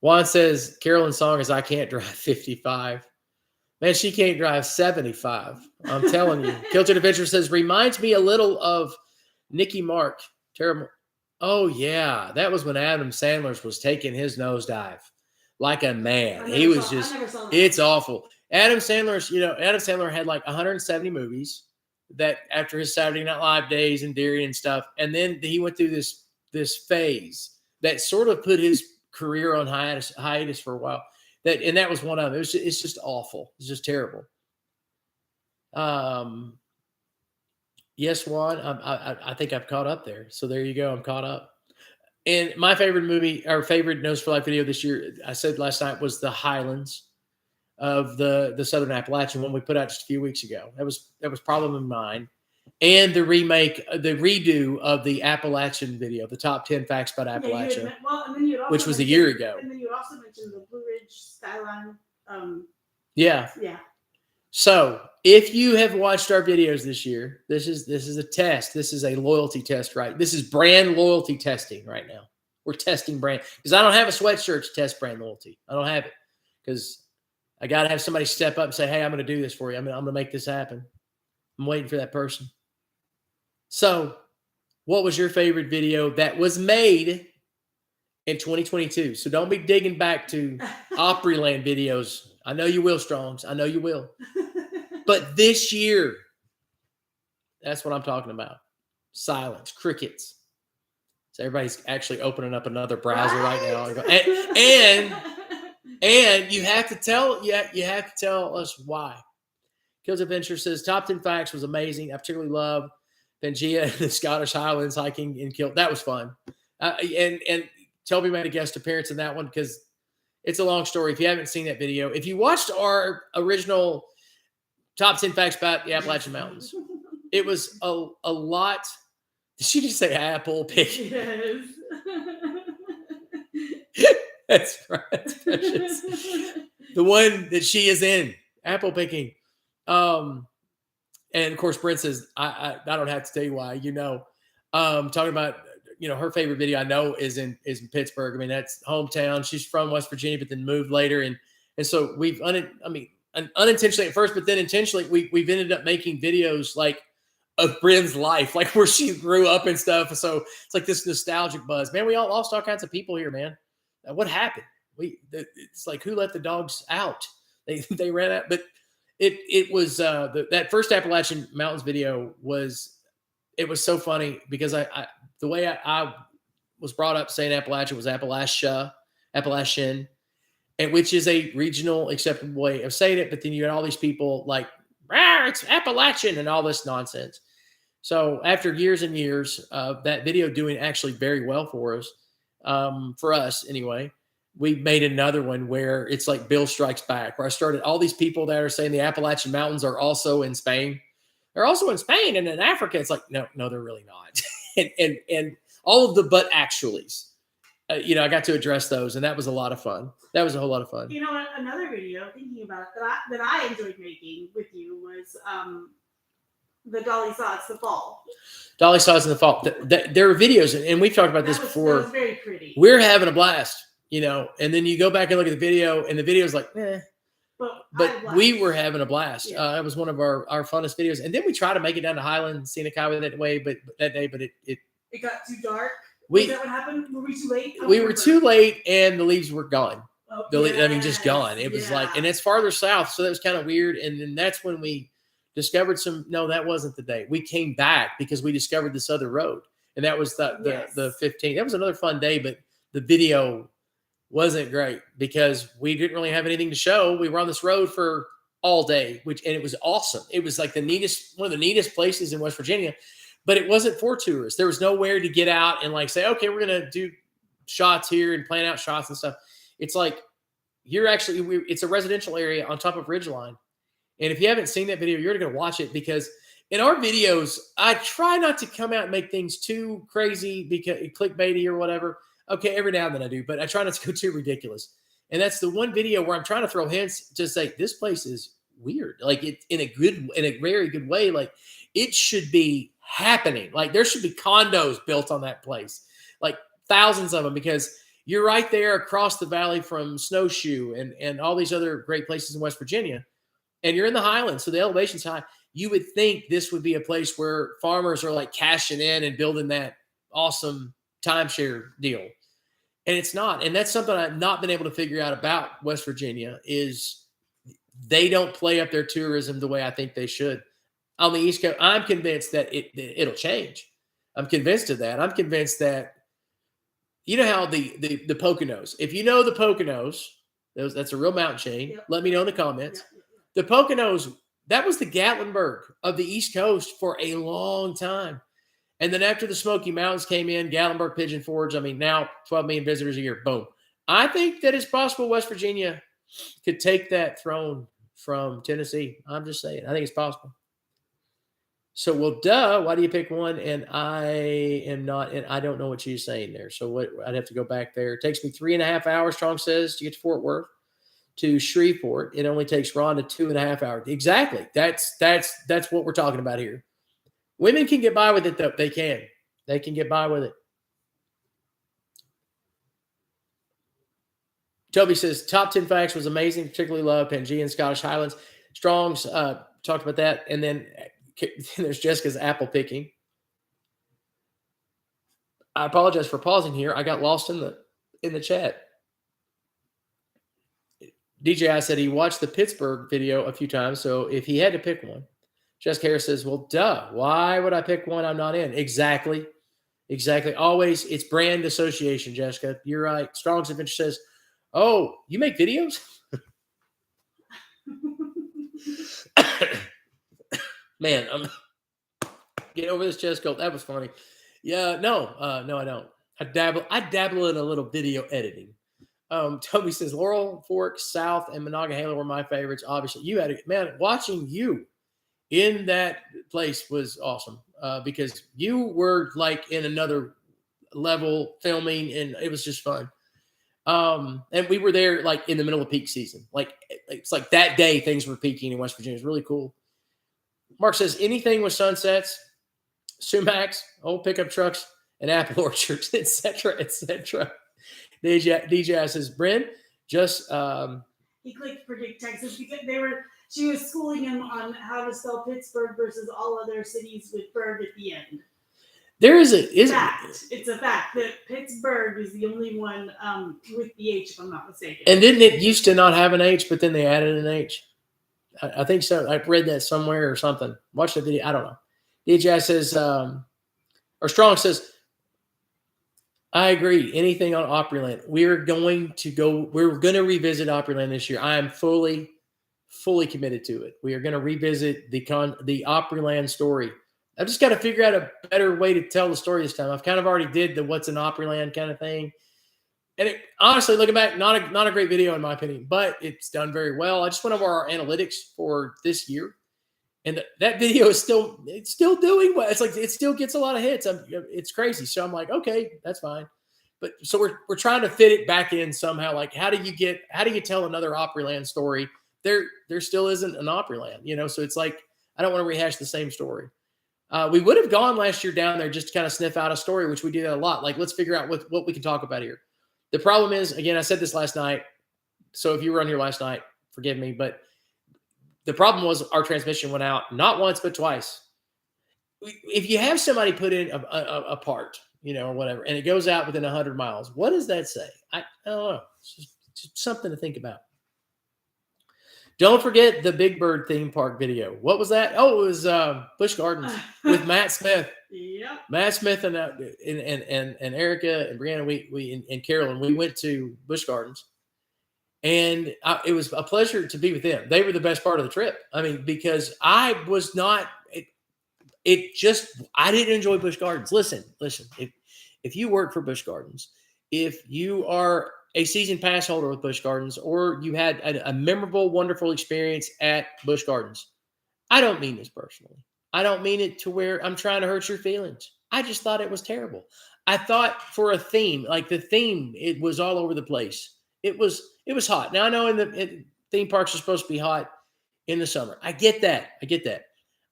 Juan says Carolyn's song is "I Can't Drive 55." Man, she can't drive 75. I'm telling you. Kilted Adventure says reminds me a little of Nicky Mark. Terrible. Oh yeah, that was when Adam Sandler was taking his nosedive like a man. He was just. It's awful. Adam Sandler had like 170 movies that after his Saturday Night Live days and Dairy and stuff, and then he went through this phase that sort of put his career on hiatus for a while. That was one of them. It's just awful. It's just terrible. Yes, Juan. I think I've caught up there. So there you go. I'm caught up. And my favorite movie, or favorite Nose for Life video this year, I said last night, was the Highlands of the Southern Appalachian one we put out just a few weeks ago. That was probably mine. And the redo of the Appalachian video, the top 10 facts about Appalachia, which was a year ago. And then you also mentioned the Blue Ridge Skyline. Yeah. So if you have watched our videos this year, this is a test. This is a loyalty test, right? This is brand loyalty testing right now. We're testing brand because I don't have a sweatshirt to test brand loyalty. I don't have it because I got to have somebody step up and say, "Hey, I'm going to do this for you. I'm going to make this happen." I'm waiting for that person. So, what was your favorite video that was made in 2022? So don't be digging back to Opryland videos. I know you will, Strongs. I know you will. But this year, that's what I'm talking about. Silence, crickets. So everybody's actually opening up another browser right now. And you have to tell us why. Kills Adventure says top 10 facts was amazing. I particularly love Pangea and the Scottish Highlands hiking in Kilt. That was fun. And Toby made a guest appearance in that one because it's a long story. If you haven't seen that video, if you watched our original top 10 facts about the Appalachian Mountains, it was a lot. Did she just say apple picking? Yes. That's right. That's precious. The one that she is in, apple picking. And of course, Brent says, I don't have to tell you why, talking about, her favorite video I know is in Pittsburgh. I mean, that's hometown. She's from West Virginia, but then moved later. And so we've, unintentionally at first, but then intentionally, we've ended up making videos like of Bryn's life, like where she grew up and stuff. So it's like this nostalgic buzz, man. We all lost all kinds of people here, man. What happened? It's like, who let the dogs out? They ran out, but it was that first Appalachian Mountains video was so funny because the way I was brought up saying Appalachia was Appalachian, and which is a regional acceptable way of saying it. But then you had all these people like, it's Appalachian and all this nonsense. So after years and years of that video doing actually very well for us anyway, we made another one where it's like Bill Strikes Back, where I started all these people that are saying the Appalachian Mountains are also in Spain. They're also in Spain and in Africa. It's like, no, they're really not. and all of the but actuallys, I got to address those, and that was a lot of fun. That was a whole lot of fun. Another video thinking about that I enjoyed making with you was the Dolly Saw It's the Fall. Dolly Saw It's in the Fall. There are videos, and we've talked about this before. That was very pretty. We're having a blast, and then you go back and look at the video, and the video's like, But we were having a blast. Yeah. It was one of our funnest videos. And then we tried to make it down to Highland Scenic Highway that day, but it got too dark. Was that what happened? Were we too late? We were too late, and the leaves were gone. Oh, just gone. It was like, and it's farther south, so that was kind of weird. And then that's when we discovered no, that wasn't the day. We came back because we discovered this other road, and that was the 15th. That was another fun day, but the video wasn't great because we didn't really have anything to show. We were on this road for all day, and it was awesome. It was like one of the neatest places in West Virginia, but it wasn't for tourists. There was nowhere to get out and like say, okay, we're going to do shots here and plan out shots and stuff. It's like it's a residential area on top of Ridgeline. And if you haven't seen that video, you're going to watch it because in our videos, I try not to come out and make things too crazy because clickbaity or whatever. Okay, every now and then I do, but I try not to go too ridiculous. And that's the one video where I'm trying to throw hints to say this place is weird, like it in a very good way. Like it should be happening. Like there should be condos built on that place, like thousands of them, because you're right there across the valley from Snowshoe and all these other great places in West Virginia, and you're in the Highlands, so the elevation's high. You would think this would be a place where farmers are like cashing in and building that awesome timeshare deal. And it's not. And that's something I've not been able to figure out about West Virginia is they don't play up their tourism the way I think they should. On the East Coast, I'm convinced that it'll change. I'm convinced of that. I'm convinced that, you know how the Poconos, if you know the Poconos, that's a real mountain chain. Yep. Let me know in the comments. Yep. The Poconos, that was the Gatlinburg of the East Coast for a long time. And then after the Smoky Mountains came in, Gatlinburg, Pigeon Forge, now 12 million visitors a year, boom. I think that it's possible West Virginia could take that throne from Tennessee. I'm just saying. I think it's possible. So, well, why do you pick one? And I am not, and I don't know what she's saying there. So I'd have to go back there. It takes me 3.5 hours, Strong says, to get to Fort Worth. to Shreveport. It only takes Rhonda 2.5 hours. Exactly. That's what we're talking about here. Women can get by with it, though. They can. They can get by with it. Toby says, top 10 facts was amazing. Particularly love Pangea and Scottish Highlands. Strong's talked about that. And then there's Jessica's apple picking. I apologize for pausing here. I got lost in the chat. DJI said he watched the Pittsburgh video a few times, so if he had to pick one. Jessica Harris says, well, duh. Why would I pick one I'm not in? Exactly. Always, it's brand association, Jessica. You're right. Strong's Adventure says, oh, you make videos? Man, I'm get over this chest cold. That was funny. Yeah, no, I don't. I dabble in a little video editing. Toby says Laurel Fork, South, and Monongahela were my favorites. Obviously, you had it, man. Watching you in that place was awesome because you were like in another level filming, and it was just fun. And we were there like in the middle of peak season. Like it's like that day things were peaking in West Virginia. It was really cool. Mark says anything with sunsets, sumacs, old pickup trucks, and apple orchards, etc., etc. DJ says, Bryn, just he clicked predict Texas because she was schooling him on how to spell Pittsburgh versus all other cities with bird at the end. There is fact. It's a fact that Pittsburgh is the only one with the H, if I'm not mistaken. And didn't it used to not have an H, but then they added an H? I think so. I read that somewhere or something. Watch the video. I don't know. DJ says, or Strong says, I agree. Anything on Opryland. We're going to revisit Opryland this year. I am fully committed to it. We are going to revisit the Opryland story. I've just got to figure out a better way to tell the story this time. I've kind of already did the what's in Opryland kind of thing. And honestly, looking back, not a great video in my opinion, but it's done very well. I just went over our analytics for this year. And that video is still doing well. It's like it still gets a lot of hits. It's crazy. So I'm like, okay, that's fine. But so we're trying to fit it back in somehow. Like, how do you tell another Opryland story? There still isn't an Opryland, So it's like I don't want to rehash the same story. We would have gone last year down there just to kind of sniff out a story, which we do that a lot. Like, let's figure out what we can talk about here. The problem is, again, I said this last night. So if you were on here last night, forgive me, but the problem was our transmission went out not once, but twice. If you have somebody put in a part, or whatever, and it goes out within 100 miles, what does that say? I don't know. It's just something to think about. Don't forget the Big Bird theme park video. What was that? Oh, it was Busch Gardens with Matt Smith. Yep. Matt Smith and Erica and Brianna, we and Carolyn, we went to Busch Gardens. And it was a pleasure to be with them. They were the best part of the trip. I mean, because I was not, I didn't enjoy Busch Gardens. Listen, if you work for Busch Gardens, if you are a season pass holder with Busch Gardens, or you had a memorable, wonderful experience at Busch Gardens, I don't mean this personally. I don't mean it to where I'm trying to hurt your feelings. I just thought it was terrible. I thought for a theme, like the theme, it was all over the place. It was hot. Now I know theme parks are supposed to be hot in the summer. I get that.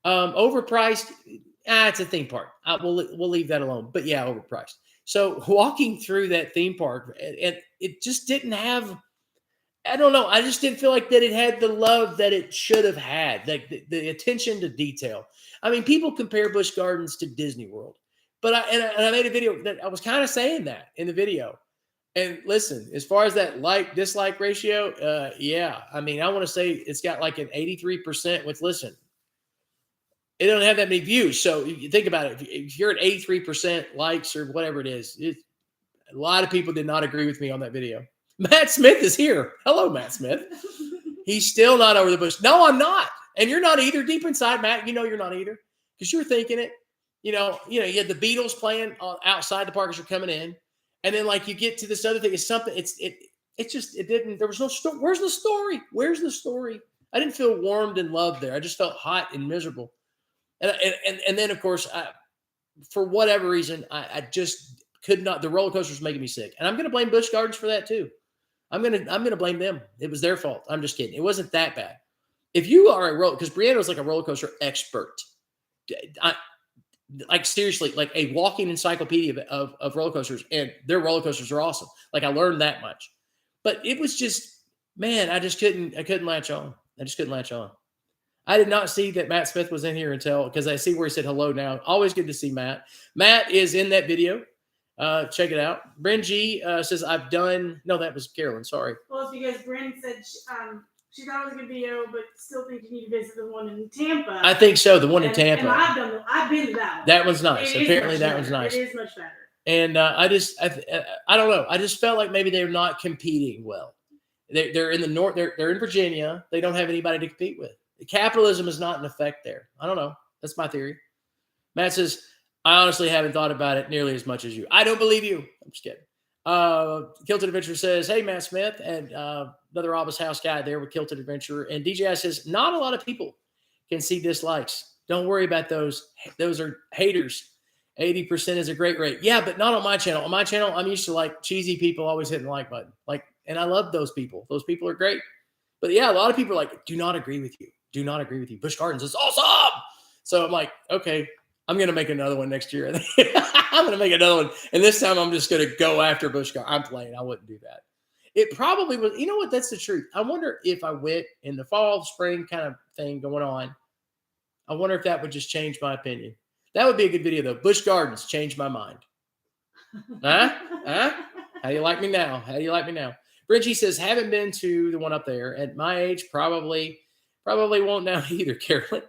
Overpriced. It's a theme park. We'll leave that alone. But yeah, overpriced. So walking through that theme park, and it just didn't have. I don't know. I just didn't feel like that it had the love that it should have had, like the attention to detail. I mean, people compare Busch Gardens to Disney World, but I made a video that I was kind of saying that in the video. And listen, as far as that like-dislike ratio, yeah. I mean, I want to say it's got like an 83%, which, listen, it don't have that many views. So you think about it. If you're at 83% likes or whatever it is, a lot of people did not agree with me on that video. Matt Smith is here. Hello, Matt Smith. He's still not over the bush. No, I'm not. And you're not either. Deep inside, Matt, you're not either. Because you're thinking it. You had the Beatles playing outside the park as you're coming in. And then, like, you get to this other thing. It's something. It didn't. There was no story. Where's the story? Where's the story? I didn't feel warmed and loved there. I just felt hot and miserable. And then, of course, for whatever reason, I just could not. The roller coaster was making me sick, and I'm going to blame Busch Gardens for that too. I'm gonna blame them. It was their fault. I'm just kidding. It wasn't that bad. If you are a roller, because Brianna was like a roller coaster expert. Like seriously, like a walking encyclopedia of roller coasters, and their roller coasters are awesome. Like I learned that much, but it was just, man, I couldn't latch on. I just couldn't latch on. I did not see that Matt Smith was in here until, because I see where he said hello now. Always good to see Matt. Matt is in that video. Check it out. Bryn G says, I've done, no, that was Carolyn. Sorry. Well, it's because Bryn said she thought it was a good video, but still think you need to visit the one in Tampa. I think so. The one in Tampa. And I've been to that one. That one's nice. Apparently that one's nice. It is much better. And I don't know. I just felt like maybe they're not competing well. They're in the north. They're in Virginia. They don't have anybody to compete with. Capitalism is not in effect there. I don't know. That's my theory. Matt says, I honestly haven't thought about it nearly as much as you. I don't believe you. I'm just kidding. Kilted Adventure says, hey, Matt Smith, and another Abba's House guy there with Kilted Adventure. And DJI says, not a lot of people can see dislikes. Don't worry about those. Those are haters. 80% is a great rate. Yeah, but not on my channel. On my channel, I'm used to like cheesy people always hitting the like button. And I love those people. Those people are great. But yeah, a lot of people are like, do not agree with you. Do not agree with you. Busch Gardens is awesome. So I'm like, okay, I'm going to make another one next year. I'm going to make another one. And this time I'm just going to go after Busch Gardens. I'm playing. I wouldn't do that. It probably was. You know what? That's the truth. I wonder if I went in the fall, spring kind of thing going on. I wonder if that would just change my opinion. That would be a good video, though. Busch Gardens changed my mind. Huh? How do you like me now? How do you like me now? Bridgie says, haven't been to the one up there. At my age, probably won't now either, Carolyn.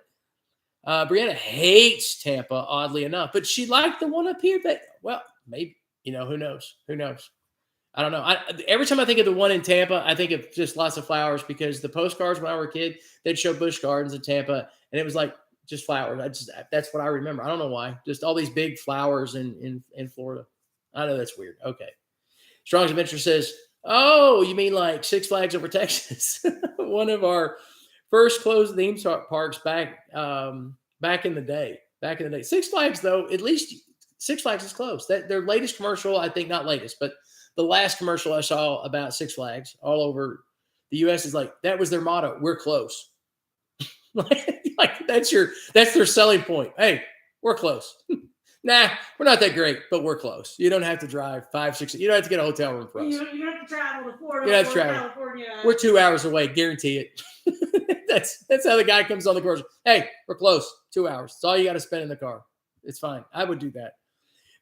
Brianna hates Tampa, oddly enough, but she liked the one up here. But, well, maybe, who knows? Who knows? I don't know. Every time I think of the one in Tampa, I think of just lots of flowers, because the postcards when I was a kid, they'd show Busch Gardens in Tampa, and it was like just flowers. That's what I remember. I don't know why. Just all these big flowers in Florida. I know that's weird. Okay. Strong's Adventure says, oh, you mean like Six Flags over Texas? One of our first closed theme parks back in the day. Six Flags, though, at least Six Flags is closed. Their latest commercial, I think not latest, but the last commercial I saw about Six Flags all over the U.S. is like, that was their motto. We're close. like that's their selling point. Hey, we're close. Nah, we're not that great, but we're close. You don't have to drive 5, 6. You don't have to get a hotel room for us. You don't have to travel to Florida. You don't have to travel. California. We're 2 hours away, guarantee it. That's how the guy comes on the commercial. Hey, we're close. 2 hours. It's all you got to spend in the car. It's fine. I would do that.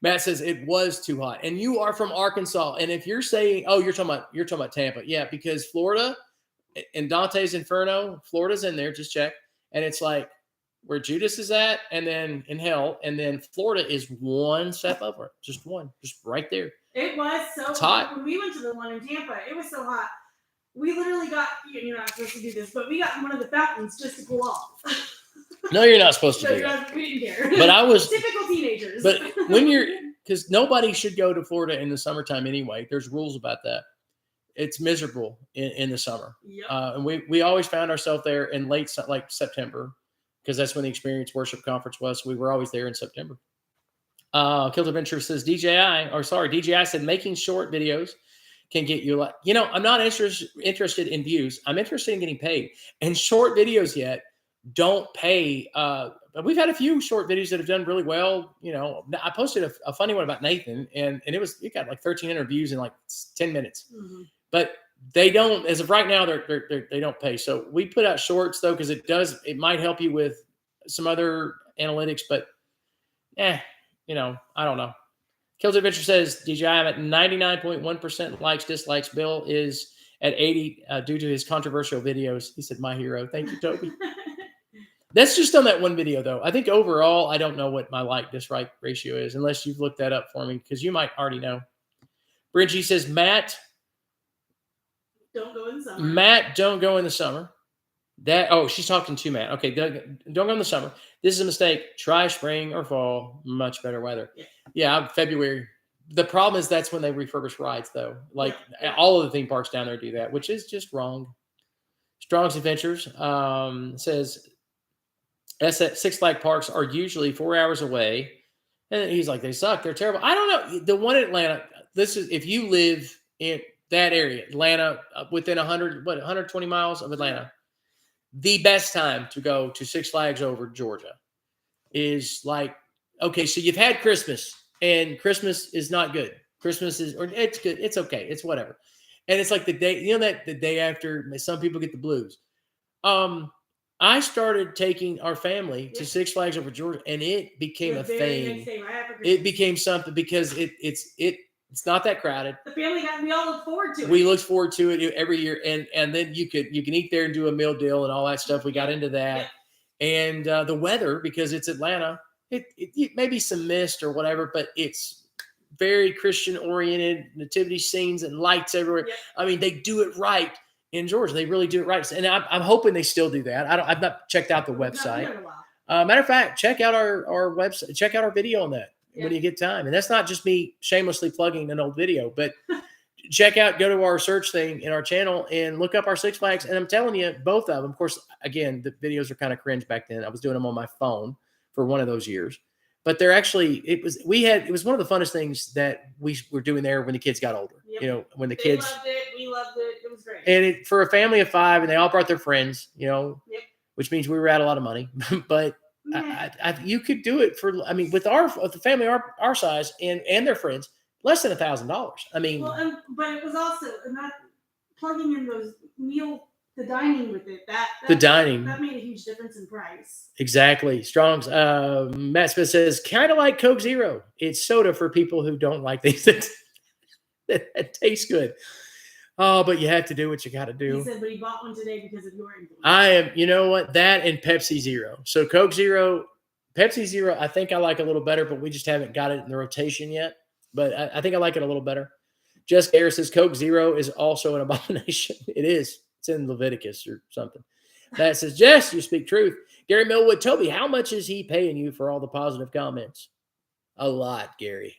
Matt says it was too hot, and you are from Arkansas. And if you're saying, oh, you're talking about Tampa, yeah, because Florida and Dante's Inferno, Florida's in there. Just check, and it's like where Judas is at, and then in hell, and then Florida is one step over, just right there. It was so hot. When we went to the one in Tampa, it was so hot. We literally got, you're not supposed to do this, but we got one of the fountains just to cool off. No, you're not supposed to do that. We didn't care. But I was typical teenagers. But because nobody should go to Florida in the summertime anyway. There's rules about that. It's miserable in the summer. Yep. And we always found ourselves there in late, like September, because that's when the Experience Worship Conference was. So we were always there in September. Killed Adventure says DJI said making short videos can get you I'm not interested in views. I'm interested in getting paid. And short videos yet don't pay. We've had a few short videos that have done really well. I posted a funny one about Nathan, and it got like 1,300 views in like 10 minutes. Mm-hmm. But they don't, as of right now, they don't pay. So we put out shorts though, because it might help you with some other analytics, but I don't know. Kills Adventure says, DJI, I'm at 99.1% likes, dislikes. Bill is at 80 due to his controversial videos. He said, my hero. Thank you, Toby. That's just on that one video, though. I think overall, I don't know what my like-dislike ratio is, unless you've looked that up for me, because you might already know. Bridgie says, Matt, don't go in the summer. Matt, don't go in the summer. She's talking to Matt. Okay, don't go in the summer. This is a mistake. Try spring or fall. Much better weather. Yeah, February. The problem is that's when they refurbish rides, though. All of the theme parks down there do that, which is just wrong. Strong's Adventures says Six Flags parks are usually 4 hours away. And he's like, they suck. They're terrible. I don't know. The one in Atlanta, if you live that area, Atlanta, within 120 miles of Atlanta, the best time to go to Six Flags over Georgia is like, okay, so you've had Christmas, and Christmas is not good. Christmas is, or it's good, it's okay, it's whatever. And it's like the day, that the day after, some people get the blues. I started taking our family to Six Flags over Georgia, and it became a thing. It became something because it's not that crowded. The family we all look forward to it. We look forward to it every year, and then you can eat there and do a meal deal and all that stuff. We got into that, and the weather, because it's Atlanta, it may be some mist or whatever, but it's very Christian oriented, nativity scenes and lights everywhere. Yep. I mean, they do it right in Georgia. They really do it right, and I'm hoping they still do that. I've not checked out the website. Matter of fact, check out our website. Check out our video on that. When you get time. And that's not just me shamelessly plugging an old video, but go to our search thing in our channel and look up our Six Flags. And I'm telling you, both of them, of course, again, the videos are kind of cringe back then. I was doing them on my phone for one of those years, but they're actually, it was one of the funnest things that we were doing there when the kids got older. Yep. When the they kids loved it, we loved it. It was great. And for a family of 5, and they all brought their friends, which means we were out a lot of money, but you could do it for, with the family our size and their friends, less than $1,000. I mean, but it was also not plugging in the dining with it. That made a huge difference in price. Exactly. Strong's Matt Smith says, kind of like Coke Zero. It's soda for people who don't like things that taste good. Oh, but you have to do what you got to do. He said, but he bought one today because of your influence. I am, you know what? That and Pepsi Zero. So Coke Zero, Pepsi Zero, I think I like a little better, but we just haven't got it in the rotation yet. But I think I like it a little better. Jessica Harris says Coke Zero is also an abomination. It is. It's in Leviticus or something. That says, Jess, you speak truth. Gary Millwood, Toby, how much is he paying you for all the positive comments? A lot, Gary.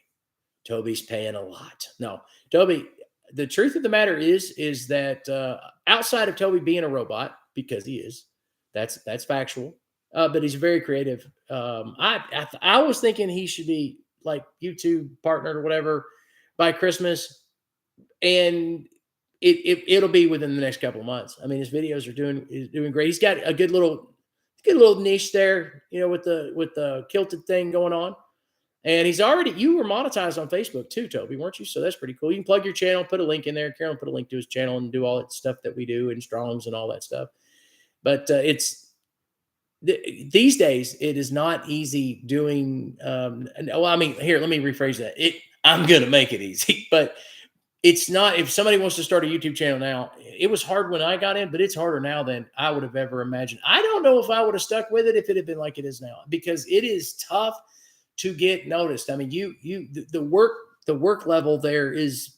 Toby's paying a lot. No, Toby, the truth of the matter is that outside of Toby being a robot, because he is, that's factual, but he's very creative. I was thinking he should be like YouTube partner or whatever by Christmas, and it'll be within the next couple of months. I mean, his videos are doing great. He's got a good little niche there, with the kilted thing going on. And you were monetized on Facebook too, Toby, weren't you? So that's pretty cool. You can plug your channel, put a link in there. Carolyn put a link to his channel and do all that stuff that we do and Strongs and all that stuff. But these days, it is not easy doing. Here, let me rephrase that. I'm going to make it easy, but it's not. If somebody wants to start a YouTube channel now, it was hard when I got in, but it's harder now than I would have ever imagined. I don't know if I would have stuck with it if it had been like it is now, because it is tough to get noticed. I mean, the work level there is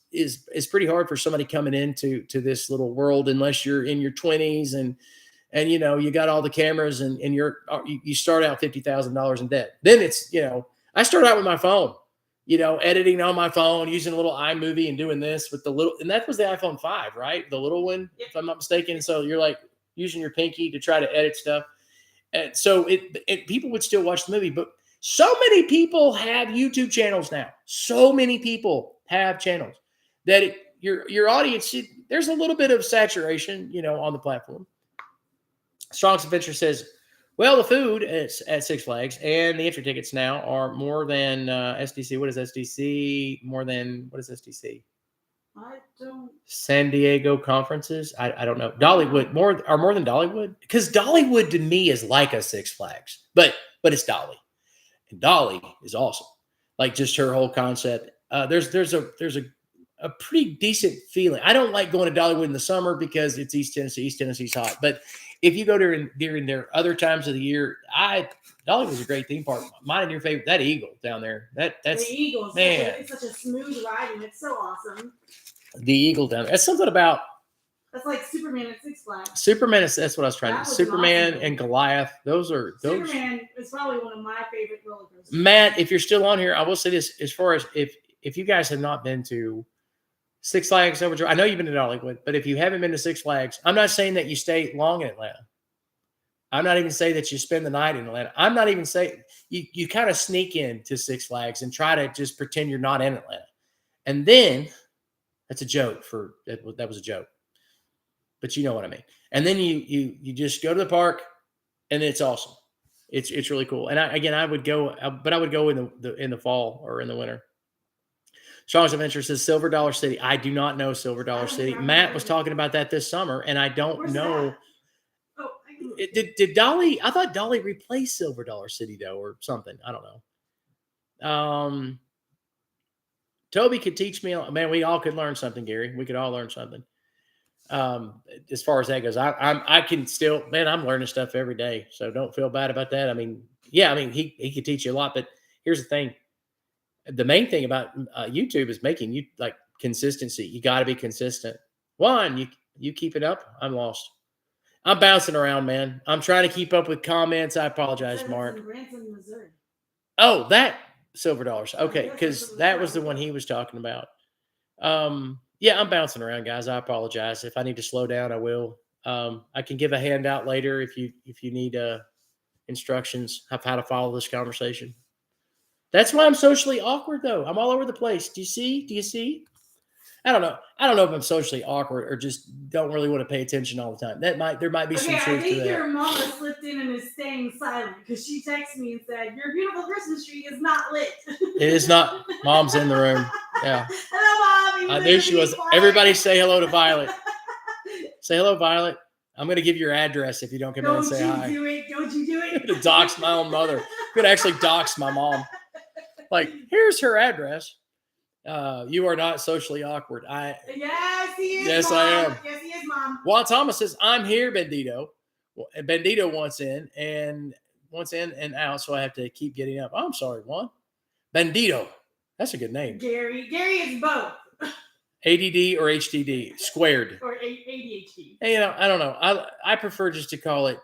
pretty hard for somebody coming into this little world, unless you're in your 20s and you got all the cameras and you start out $50,000 in debt. Then it's, I started out with my phone, editing on my phone, using a little iMovie and doing this with and that was the iPhone 5, right? The little one, if I'm not mistaken. So you're like using your pinky to try to edit stuff. And so people would still watch the movie, but so many people have YouTube channels now. So many people have channels that your audience, there's a little bit of saturation, on the platform. Strong's Adventure says, well, the food at Six Flags and the entry tickets now are more than SDC. What is SDC? What is SDC? I don't. San Diego conferences? I don't know. Dollywood, more than Dollywood? Because Dollywood to me is like a Six Flags, but it's Dolly. And Dolly is awesome. Like just her whole concept. There's a pretty decent feeling. I don't like going to Dollywood in the summer because it's East Tennessee. East Tennessee's hot. But if you go during their other times of the year, Dollywood's a great theme park. Mine and your favorite, that Eagle down there. That's the Eagle. Man, it's such a smooth ride and it's so awesome. The Eagle down there. That's something about. That's like Superman at Six Flags. Superman that's what I was trying to. Superman and Goliath. Superman is probably one of my favorite roller coasters. Matt, if you're still on here, I will say this: as far as if you guys have not been to Six Flags over, I know you've been to Dollywood, but if you haven't been to Six Flags, I'm not saying that you stay long in Atlanta. I'm not even saying that you spend the night in Atlanta. I'm not even saying you kind of sneak into Six Flags and try to just pretend you're not in Atlanta, and then That's a joke that was a joke, but you know what I mean. And then you just go to the park, and it's awesome. It's really cool. And I would go, but I would go in the fall or in the winter. Strong's Adventure says Silver Dollar City. I do not know Silver Dollar City. Matt was talking about that this summer, and I don't know. Oh, Did Dolly? I thought Dolly replaced Silver Dollar City though, or something. I don't know. Toby could teach me. Man, we all could learn something, Gary. We could all learn something. As far as that goes, I can still, man, I'm learning stuff every day. So don't feel bad about that. I mean, yeah, I mean, he could teach you a lot, but here's the thing. The main thing about YouTube is making you like consistency. You got to be consistent. One, you keep it up. I'm lost. I'm bouncing around, man. I'm trying to keep up with comments. I apologize, Mark. Branson, Missouri. Oh, that Silver Dollars. Okay, because that was the one he was talking about. Yeah, I'm bouncing around, guys. I apologize. If I need to slow down, I will. I can give a handout later if you need instructions of how to follow this conversation. That's why I'm socially awkward, though. I'm all over the place. Do you see? I don't know. I don't know if I'm socially awkward or just don't really want to pay attention all the time. There might be some truth to that. I think your mama slipped in and is staying silent because she texted me and said, "Your beautiful Christmas tree is not lit." It is not. Mom's in the room. Yeah. Hello, Mom. I knew she was. Everybody say hello to Violet. Say hello, Violet. I'm going to give your address if you don't come in and say hi. Don't you do it. I'm going to dox my own mother. I'm going to actually dox my mom. Like, here's her address. You are not socially awkward. Yes, he is. Yes, Mom. I am. Yes, he is, Mom. Juan Thomas says, "I'm here, Bendito." Well, Bendito wants in and out, so I have to keep getting up. Oh, I'm sorry, Juan. Bendito. That's a good name. Gary is both. ADD or HDD squared. Or ADHD. Hey, I don't know. I prefer just to call it,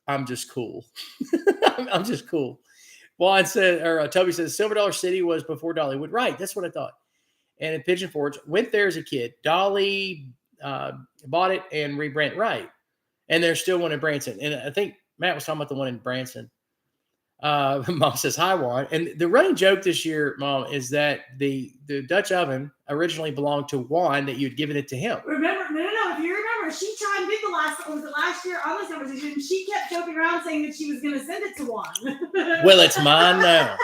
I'm just cool. I'm just cool. Juan said, or Toby says, Silver Dollar City was before Dollywood. Right. That's what I thought. And in Pigeon Forge, went there as a kid. Dolly bought it and rebranded. Right. And there's still one in Branson. And I think Matt was talking about the one in Branson. Mom says, "Hi, Juan." And the running joke this year, Mom, is that the Dutch oven originally belonged to Juan, that you'd given it to him. Remember, no. If you remember, she chimed in last year on this conversation. She kept joking around saying that she was going to send it to Juan. Well, it's mine now.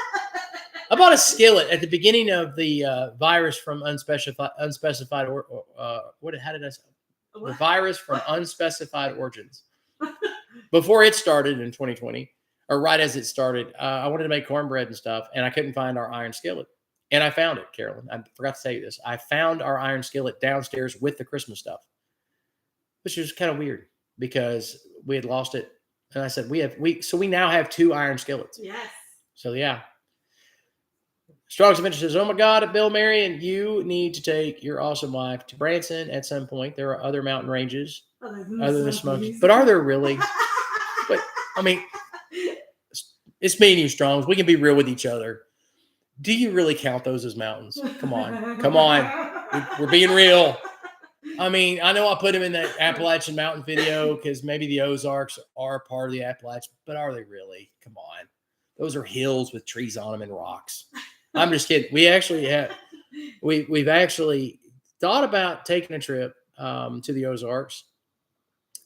I bought a skillet at the beginning of the virus from unspecified or how did I say? The virus from unspecified origins. Before it started in 2020, or right as it started, I wanted to make cornbread and stuff, and I couldn't find our iron skillet. And I found it, Carolyn. I forgot to tell you this. I found our iron skillet downstairs with the Christmas stuff, which is kind of weird because we had lost it. And I said, we now have 2 iron skillets. Yes. So yeah. Strong's Adventure says, "Oh my God, Bill, Marion, you need to take your awesome wife to Branson at some point. There are other mountain ranges other than Smoky. But are there really? But I mean, it's me and you, Strongs. We can be real with each other. Do you really count those as mountains? Come on. We're being real. I mean, I know I put them in that Appalachian Mountain video because maybe the Ozarks are part of the Appalachian, but are they really? Come on. Those are hills with trees on them and rocks. I'm just kidding. We actually we've actually thought about taking a trip to the Ozarks,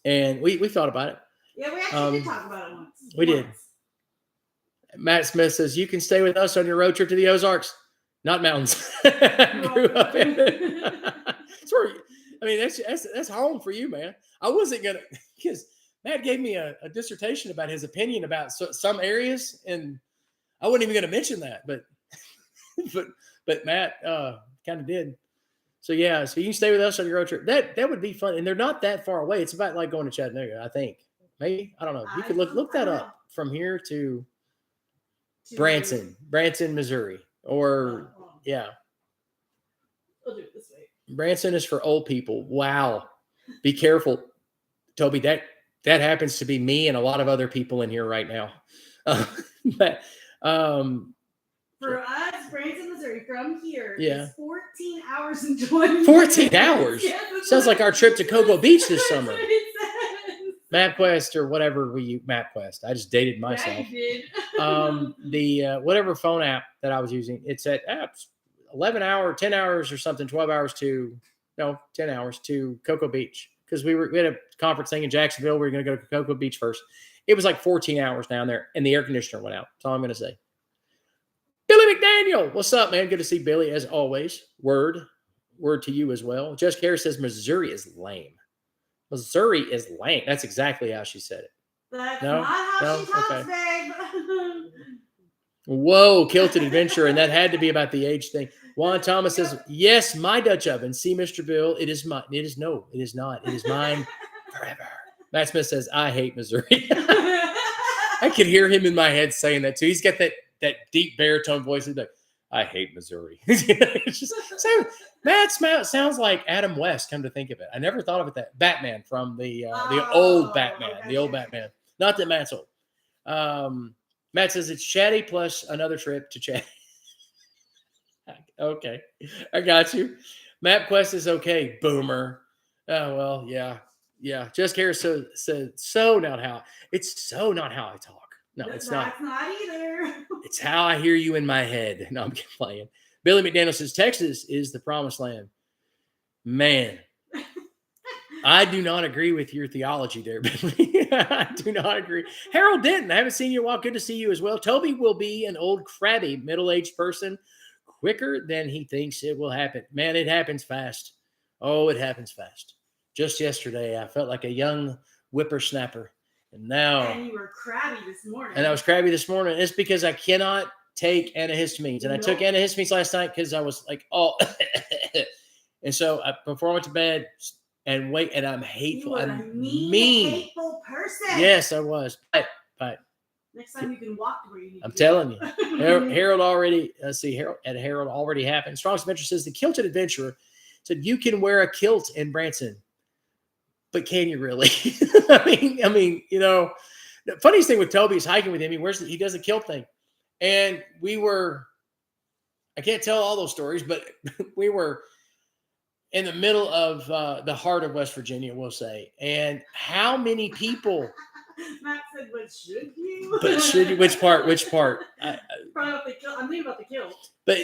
and we thought about it. Yeah, we actually did talk about it once. We did. Matt Smith says, "You can stay with us on your road trip to the Ozarks, not mountains." Grew up in it. That's home for you, man. I wasn't gonna, because Matt gave me a dissertation about his opinion about some areas, and I wasn't even going to mention that, but Matt kind of did. So yeah, so you can stay with us on your road trip. That would be fun, and they're not that far away. It's about like going to Chattanooga, I think. Maybe, I don't know. You could look that up from here to Branson, Missouri, or yeah. I'll do it this way. Branson is for old people. Wow, be careful, Toby. That happens to be me and a lot of other people in here right now. But for us, Branson, Missouri, from here, yeah, is 14 hours and 20 14 hours? Yeah, sounds like our trip to Cocoa Beach this summer. MapQuest or whatever MapQuest. I just dated myself. Yeah, you did. The whatever phone app that I was using, it said apps 11 hours, 10 hours or something, 12 hours to no, 10 hours to Cocoa Beach because we had a conference thing in Jacksonville. We were going to go to Cocoa Beach first. It was like 14 hours down there, and the air conditioner went out. That's all I'm going to say. Billy McDaniel, what's up, man? Good to see Billy as always. Word to you as well. Jessica Harris says Missouri is lame. Missouri is lame. That's exactly how she said it. That's not how she talks, babe. Whoa, Kilted Adventure, and that had to be about the age thing. Juan Thomas says, yes, my Dutch oven. See, Mr. Bill, it is mine. It is no, it is not. It is mine forever. Matt Smith says, I hate Missouri. I could hear him in my head saying that too. He's got that deep baritone voice. He's like, I hate Missouri. It's just Matt sounds like Adam West, come to think of it. I never thought of it that Batman from the old Batman. Okay. The old Batman. Not that Matt's old. Matt says it's Chatty plus another trip to Chatty. Okay. I got you. MapQuest is okay, boomer. Oh, well, yeah. Yeah. Jessica Harris said, so not how. It's so not how I talk. No, it's not. That's not either. It's how I hear you in my head. No, I'm playing. Billy McDaniel says, Texas is the promised land. Man, I do not agree with your theology there, Billy. I do not agree. Harold Denton, I haven't seen you in a while. Good to see you as well. Toby will be an old, crabby, middle-aged person quicker than he thinks it will happen. Man, it happens fast. Oh, it happens fast. Just yesterday, I felt like a young whippersnapper. And now. And you were crabby this morning. And I was crabby this morning. It's because I cannot take antihistamines. And I took antihistamines last night because I was like, oh. And so before I went to bed and I'm hateful. I'm mean. Hateful person. Yes, I was. But next time you can walk to where you need I'm telling you. Harold already, Harold already happened. Strong's Adventure says the Kilted Adventurer said you can wear a kilt in Branson. But can you really? I mean, you know, the funniest thing with Toby is hiking with him. He does a kilt thing. And I can't tell all those stories, but we were in the middle of the heart of West Virginia, we'll say. And how many people? Matt said, but should you? But should you? Which part? Probably about the kilt. I'm thinking about the kilt. But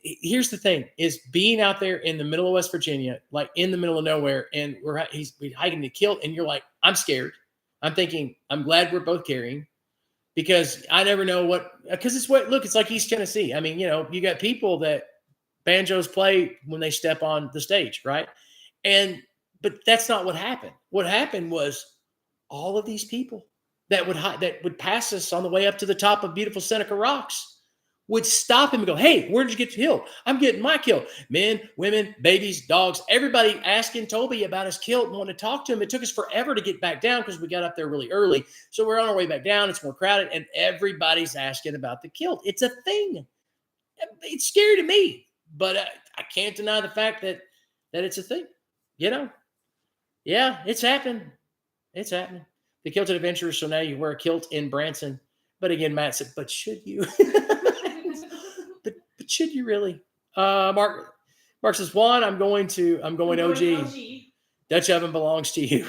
here's the thing: is being out there in the middle of West Virginia, like in the middle of nowhere, and we're hiking the kilt, and you're like, I'm scared. I'm thinking, I'm glad we're both carrying, because I never know because it's it's like East Tennessee. I mean, you know, you got people that banjos play when they step on the stage, right? But that's not what happened. What happened was all of these people that would pass us on the way up to the top of beautiful Seneca Rocks would stop him and go, hey, where did you get your kilt? I'm getting my kilt. Men, women, babies, dogs, everybody asking Toby about his kilt and wanting to talk to him. It took us forever to get back down because we got up there really early. So we're on our way back down. It's more crowded, and everybody's asking about the kilt. It's a thing. It's scary to me, but I can't deny the fact that it's a thing. You know? Yeah, it's happened. It's happening. The Kilted Adventurer, so now you wear a kilt in Branson. But again, Matt said, but should you? but should you really? Mark says, Juan, I'm going OG. Dutch oven belongs to you.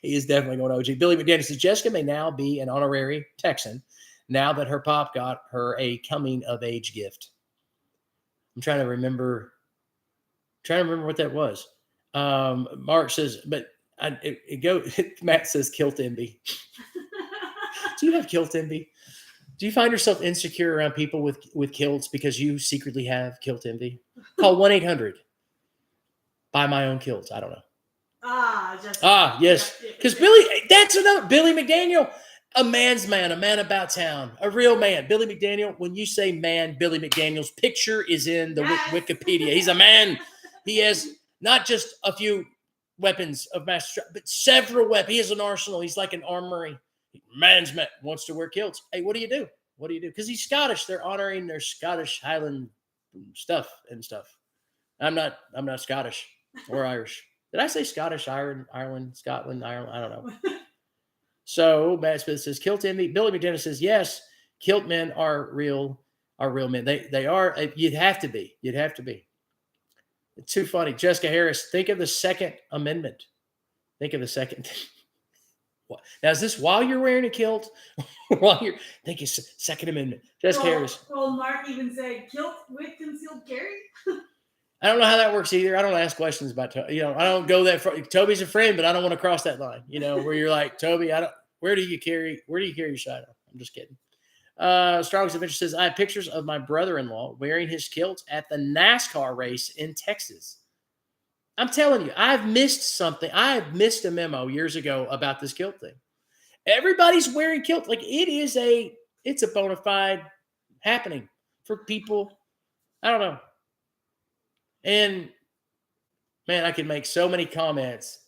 He is definitely going OG. Billy McDaniel says, Jessica may now be an honorary Texan now that her pop got her a coming-of-age gift. I'm trying to remember what that was. Mark says, but Matt says kilt envy. Do you have kilt envy? Do you find yourself insecure around people with kilts because you secretly have kilt envy? Call 1-800. Buy my own kilts. I don't know. Yes. Because that's another Billy McDaniel, a man's man, a man about town, a real man. Billy McDaniel, when you say man, Billy McDaniel's picture is in the Wikipedia. He's a man. He has not just a few weapons of mass destruction, but several weapons. He has an arsenal. He's like an armory. Man's man wants to wear kilts. Hey, what do you do? Because he's Scottish. They're honoring their Scottish Highland stuff. I'm not Scottish or Irish. Did I say Scottish, Ireland, Scotland, Ireland? I don't know. So Matt Smith says kilt envy. Billy McDaniel says yes. Kilt men are real men. They are. You'd have to be. It's too funny. Jessica Harris, think of the Second Amendment. Think of the second. Now, is this while you're wearing a kilt? Think it's Second Amendment. Jessica Harris. Well, Mark even said kilt with concealed carry. I don't know how that works either. I don't ask questions about Toby. I don't go that far. Toby's a friend, but I don't want to cross that line. Where you're like, Toby, where do you carry your shadow? I'm just kidding. Strong's Adventure says, I have pictures of my brother-in-law wearing his kilt at the NASCAR race in Texas. I'm telling you, I've missed something. I have missed a memo years ago about this kilt thing. Everybody's wearing kilt. Like it's a bona fide happening for people. I don't know. And man, I could make so many comments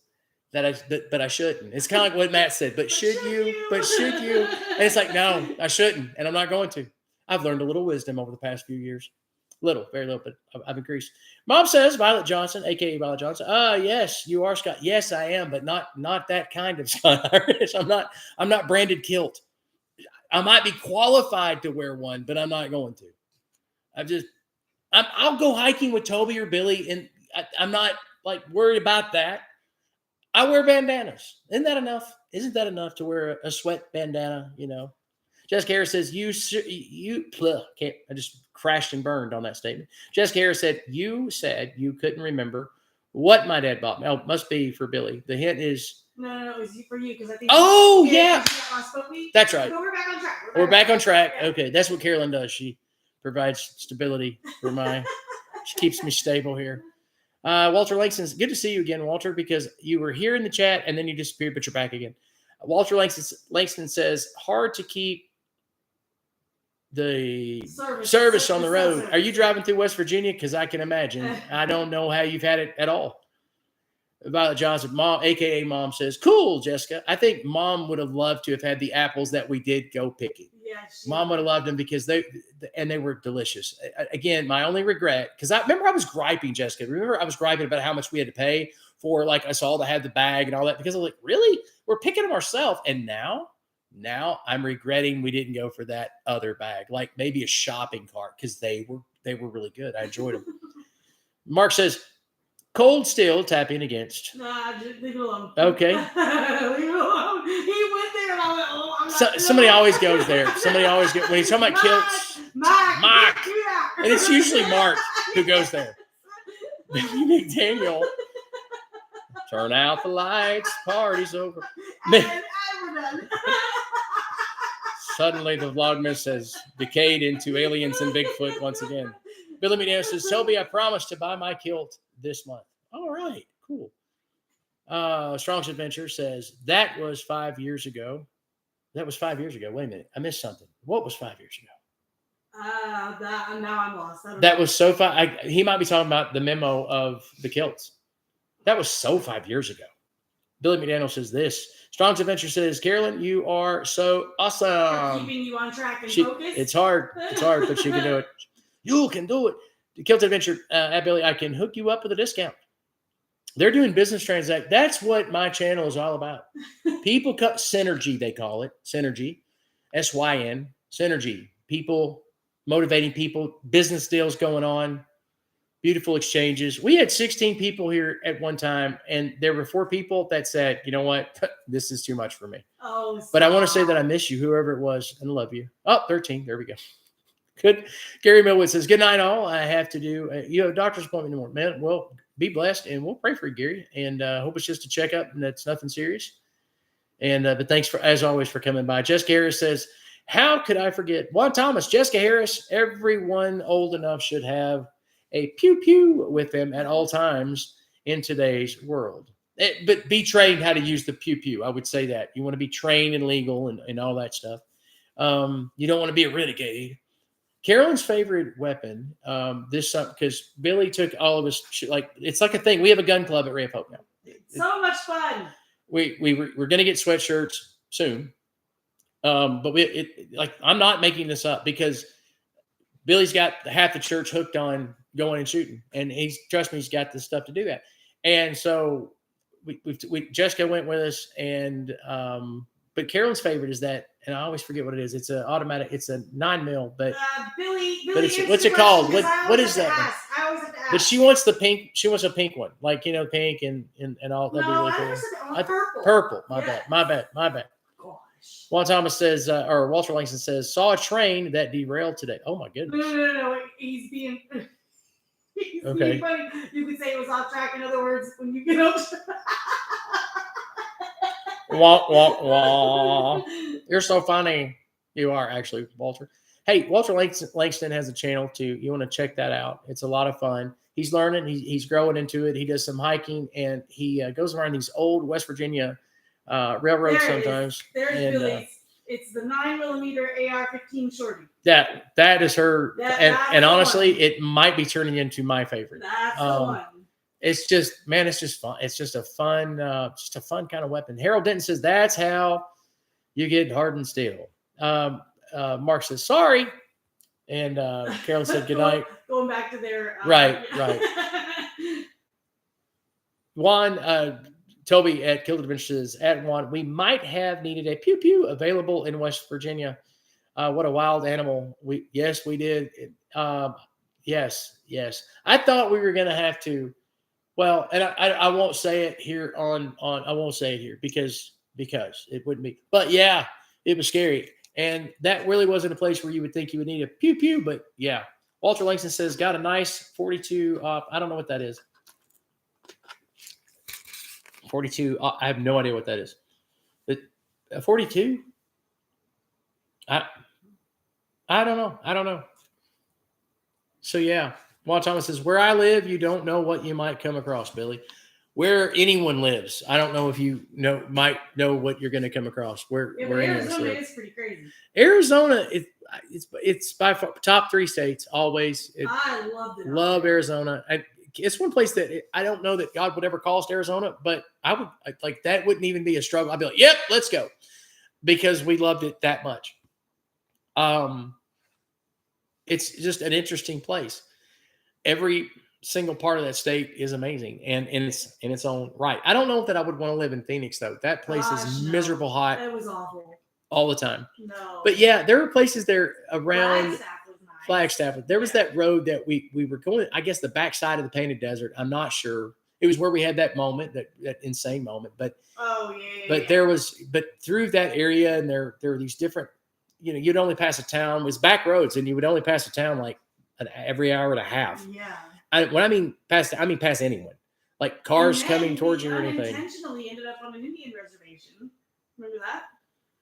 but I shouldn't. It's kind of like what Matt said, but should you? But should you? And it's like, no, I shouldn't. And I'm not going to. I've learned a little wisdom over the past few years. Very little, but I've increased. Mom says, Violet Johnson, aka Violet Johnson. Yes, you are Scott. Yes, I am, but not that kind of Scott Irish. I'm not branded kilt. I might be qualified to wear one, but I'm not going to. I'll go hiking with Toby or Billy, and I'm not like worried about that. I wear bandanas. Isn't that enough? Isn't that enough to wear a sweat bandana? Jessica Harris says, I just crashed and burned on that statement. Jessica Harris said, you said you couldn't remember what my dad bought me. Oh, must be for Billy. The hint is. No, it was for you because I think. Oh, yeah. That's right. But we're back on track. We're back on track. Yeah. Okay. That's what Carolyn does. She provides stability for she keeps me stable here. Walter Langston's good to see you again, Walter, because you were here in the chat and then you disappeared, but you're back again. Walter Langston says, hard to keep the service on the road. Are you driving through West Virginia? Because I can imagine. I don't know how you've had it at all. Violet Johnson, Mom, aka Mom, says, cool, Jessica. I think Mom would have loved to have had the apples that we did go picking. Mom would have loved them because they were delicious. Again, my only regret, because I remember I was griping, Jessica. Remember I was griping about how much we had to pay for like us all to have the bag and all that, because I was like, really? We're picking them ourselves. And now I'm regretting we didn't go for that other bag, like maybe a shopping cart, because they were really good. I enjoyed them. Mark says, cold still tapping against. Nah, just leave it alone. Okay. Leave it alone. He went there and I went, oh, I'm not somebody always goes there. When he's talking about kilts. Mark. And it's usually Mark who goes there. Daniel. Turn out the lights. Party's over. And we're done. Suddenly the Vlogmas has decayed into aliens and Bigfoot once again. Billy McDaniel says, Toby, I promised to buy my kilt this month. All right, cool. Strong's Adventure says, that was 5 years ago. That was 5 years ago. Wait a minute. I missed something. What was 5 years ago? Now I'm lost. That was so far. He might be talking about the memo of the kilts. That was so 5 years ago. Billy McDaniel says this. Strong's Adventure says, Carolyn, you are so awesome. Keeping you on track and focused. It's hard, but you can do it. You can do it. The Kilt Adventure at Billy, I can hook you up with a discount. They're doing business transactions. That's what my channel is all about. People cut synergy, they call it. Synergy. SYN. Synergy. People, motivating people, business deals going on, beautiful exchanges. We had 16 people here at one time, and there were 4 people that said, you know what? This is too much for me. Oh, but I want to say that I miss you, whoever it was, and love you. Oh, 13. There we go. Good. Gary Millwood says, good night, all. I have to do, you have a doctor's appointment in the morning. Man, well, be blessed, and we'll pray for you, Gary. And hope it's just a checkup and that's nothing serious. And but thanks, as always, for coming by. Jessica Harris says, how could I forget? Juan Thomas, Jessica Harris, everyone old enough should have a pew-pew with them at all times in today's world. But be trained how to use the pew-pew. I would say that. You want to be trained and legal and all that stuff. You don't want to be a renegade. Carolyn's favorite weapon, because Billy took all of his, it's like a thing. We have a gun club at Ray of Hope now. So much fun. We're going to get sweatshirts soon. But I'm not making this up, because Billy's got half the church hooked on going and shooting, and trust me, he's got the stuff to do that. And so Jessica went with us, and but Carolyn's favorite is that, and I always forget what it is. It's an automatic. It's a 9mm, but Billy, but what's it called? What is that? I always have to ask. But she wants the pink. She wants a pink one, pink and all. That'd be really cool. Purple. My bad. Gosh. Juan Thomas says, or Walter Langston says, saw a train that derailed today. Oh my goodness. No. He's being. Okay. Funny. You could say it was off track. In other words, when you get off track. Wah, wah, wah. You're so funny. You are actually, Walter. Hey, Walter Langston has a channel too. You want to check that out. It's a lot of fun. He's learning. He's growing into it. He does some hiking, and he goes around these old West Virginia railroads sometimes. There's Billy's. It's the 9mm AR-15 shorty. That is her. And honestly, one. it might be turning into my favorite. That's the one. It's just, man, it's just fun. It's just a fun kind of weapon. Harold Denton says that's how you get hardened steel. Mark says sorry, and Carolyn said good night. Going back to their right. Juan Toby at Killed Adventure says at Juan, we might have needed a pew pew available in West Virginia. What a wild animal! We did. Yes. I thought we were gonna have to. Well, and I won't say it here on I won't say it here because it wouldn't be. But yeah, it was scary. And that really wasn't a place where you would think you would need a pew pew, but yeah. Walter Langston says, got a nice 42. I don't know what that is. 42. I have no idea what that is. But 42? I don't know. So yeah. Juan Thomas says, where I live, you don't know what you might come across, Billy. Where anyone lives, I don't know if you might know what you're going to come across. Where Arizona is pretty crazy. Arizona, it's by far top 3 states always. I loved it. Love Arizona. It's one place that I don't know that God would ever call us to Arizona, but I would like that wouldn't even be a struggle. I'd be like, yep, let's go, because we loved it that much. It's just an interesting place. Every single part of that state is amazing and in its own right. I don't know that I would want to live in Phoenix though. That place is miserable hot. That was awful. All the time. No. But yeah, there were places there around Flagstaff. There was that road that we were going, I guess the backside of the Painted Desert. I'm not sure. It was where we had that moment, that insane moment. But but through that area, and there were these different, you'd only pass a town. It was back roads, and you would only pass a town like every hour and a half. Yeah. When I mean past anyone, like cars coming towards you or anything. Intentionally ended up on an Indian reservation. Remember that?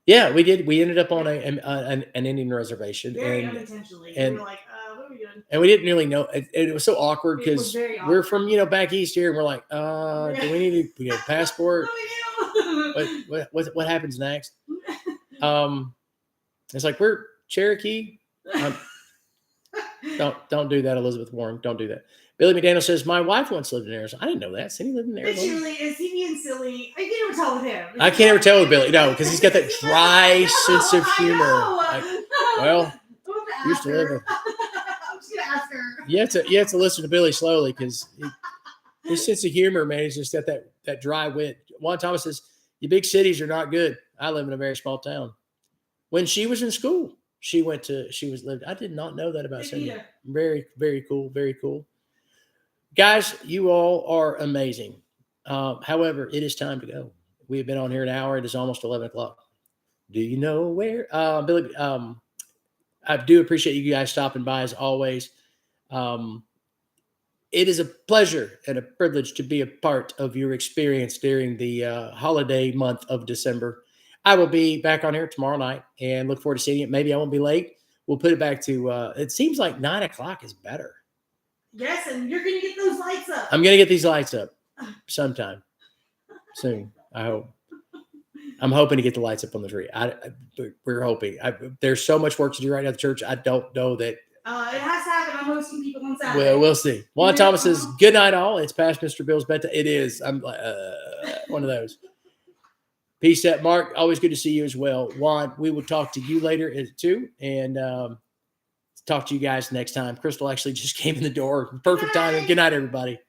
Yeah, we did. We ended up on an Indian reservation. Very unintentionally. And we were like, what are we doing? And we didn't really know. It was so awkward because we're from, back east here, and we're like, do we need a passport? What happens next? It's like, we're Cherokee. Don't do that, Elizabeth Warren. Don't do that. Billy McDaniel says, my wife once lived in Arizona. I didn't know that. Cindy lived in Arizona. Literally, is he being silly? I can't ever tell with him. I can't ever tell with Billy. No, because he's got that dry sense of humor. Well, used to live. I'm just gonna ask her. You have to listen to Billy slowly because his sense of humor, man, he's just got that dry wit. Juan Thomas says, "You big cities are not good. I live in a very small town." When she was in school, I did not know that about Cindy. Very, very cool. Very cool. Guys, you all are amazing. However, it is time to go. We have been on here an hour. It is almost 11 o'clock. Do you know where? Billy, I do appreciate you guys stopping by as always. It is a pleasure and a privilege to be a part of your experience during the holiday month of December. I will be back on here tomorrow night and look forward to seeing you. Maybe I won't be late. We'll put it back to, it seems like 9 o'clock is better. Yes, and you're going to get those lights up. I'm going to get these lights up sometime soon, I hope. I'm hoping to get the lights up on the tree. We're hoping. There's so much work to do right now at the church. I don't know that. It has to happen. I'm hosting people on Saturday. Well, we'll see. Juan Thomas says, good night, all. It's past Mr. Bill's bedtime. It is. I'm one of those. Peace out, Mark. Always good to see you as well. Juan, we will talk to you later too. And talk to you guys next time. Crystal actually just came in the door. Perfect timing. Good night, everybody.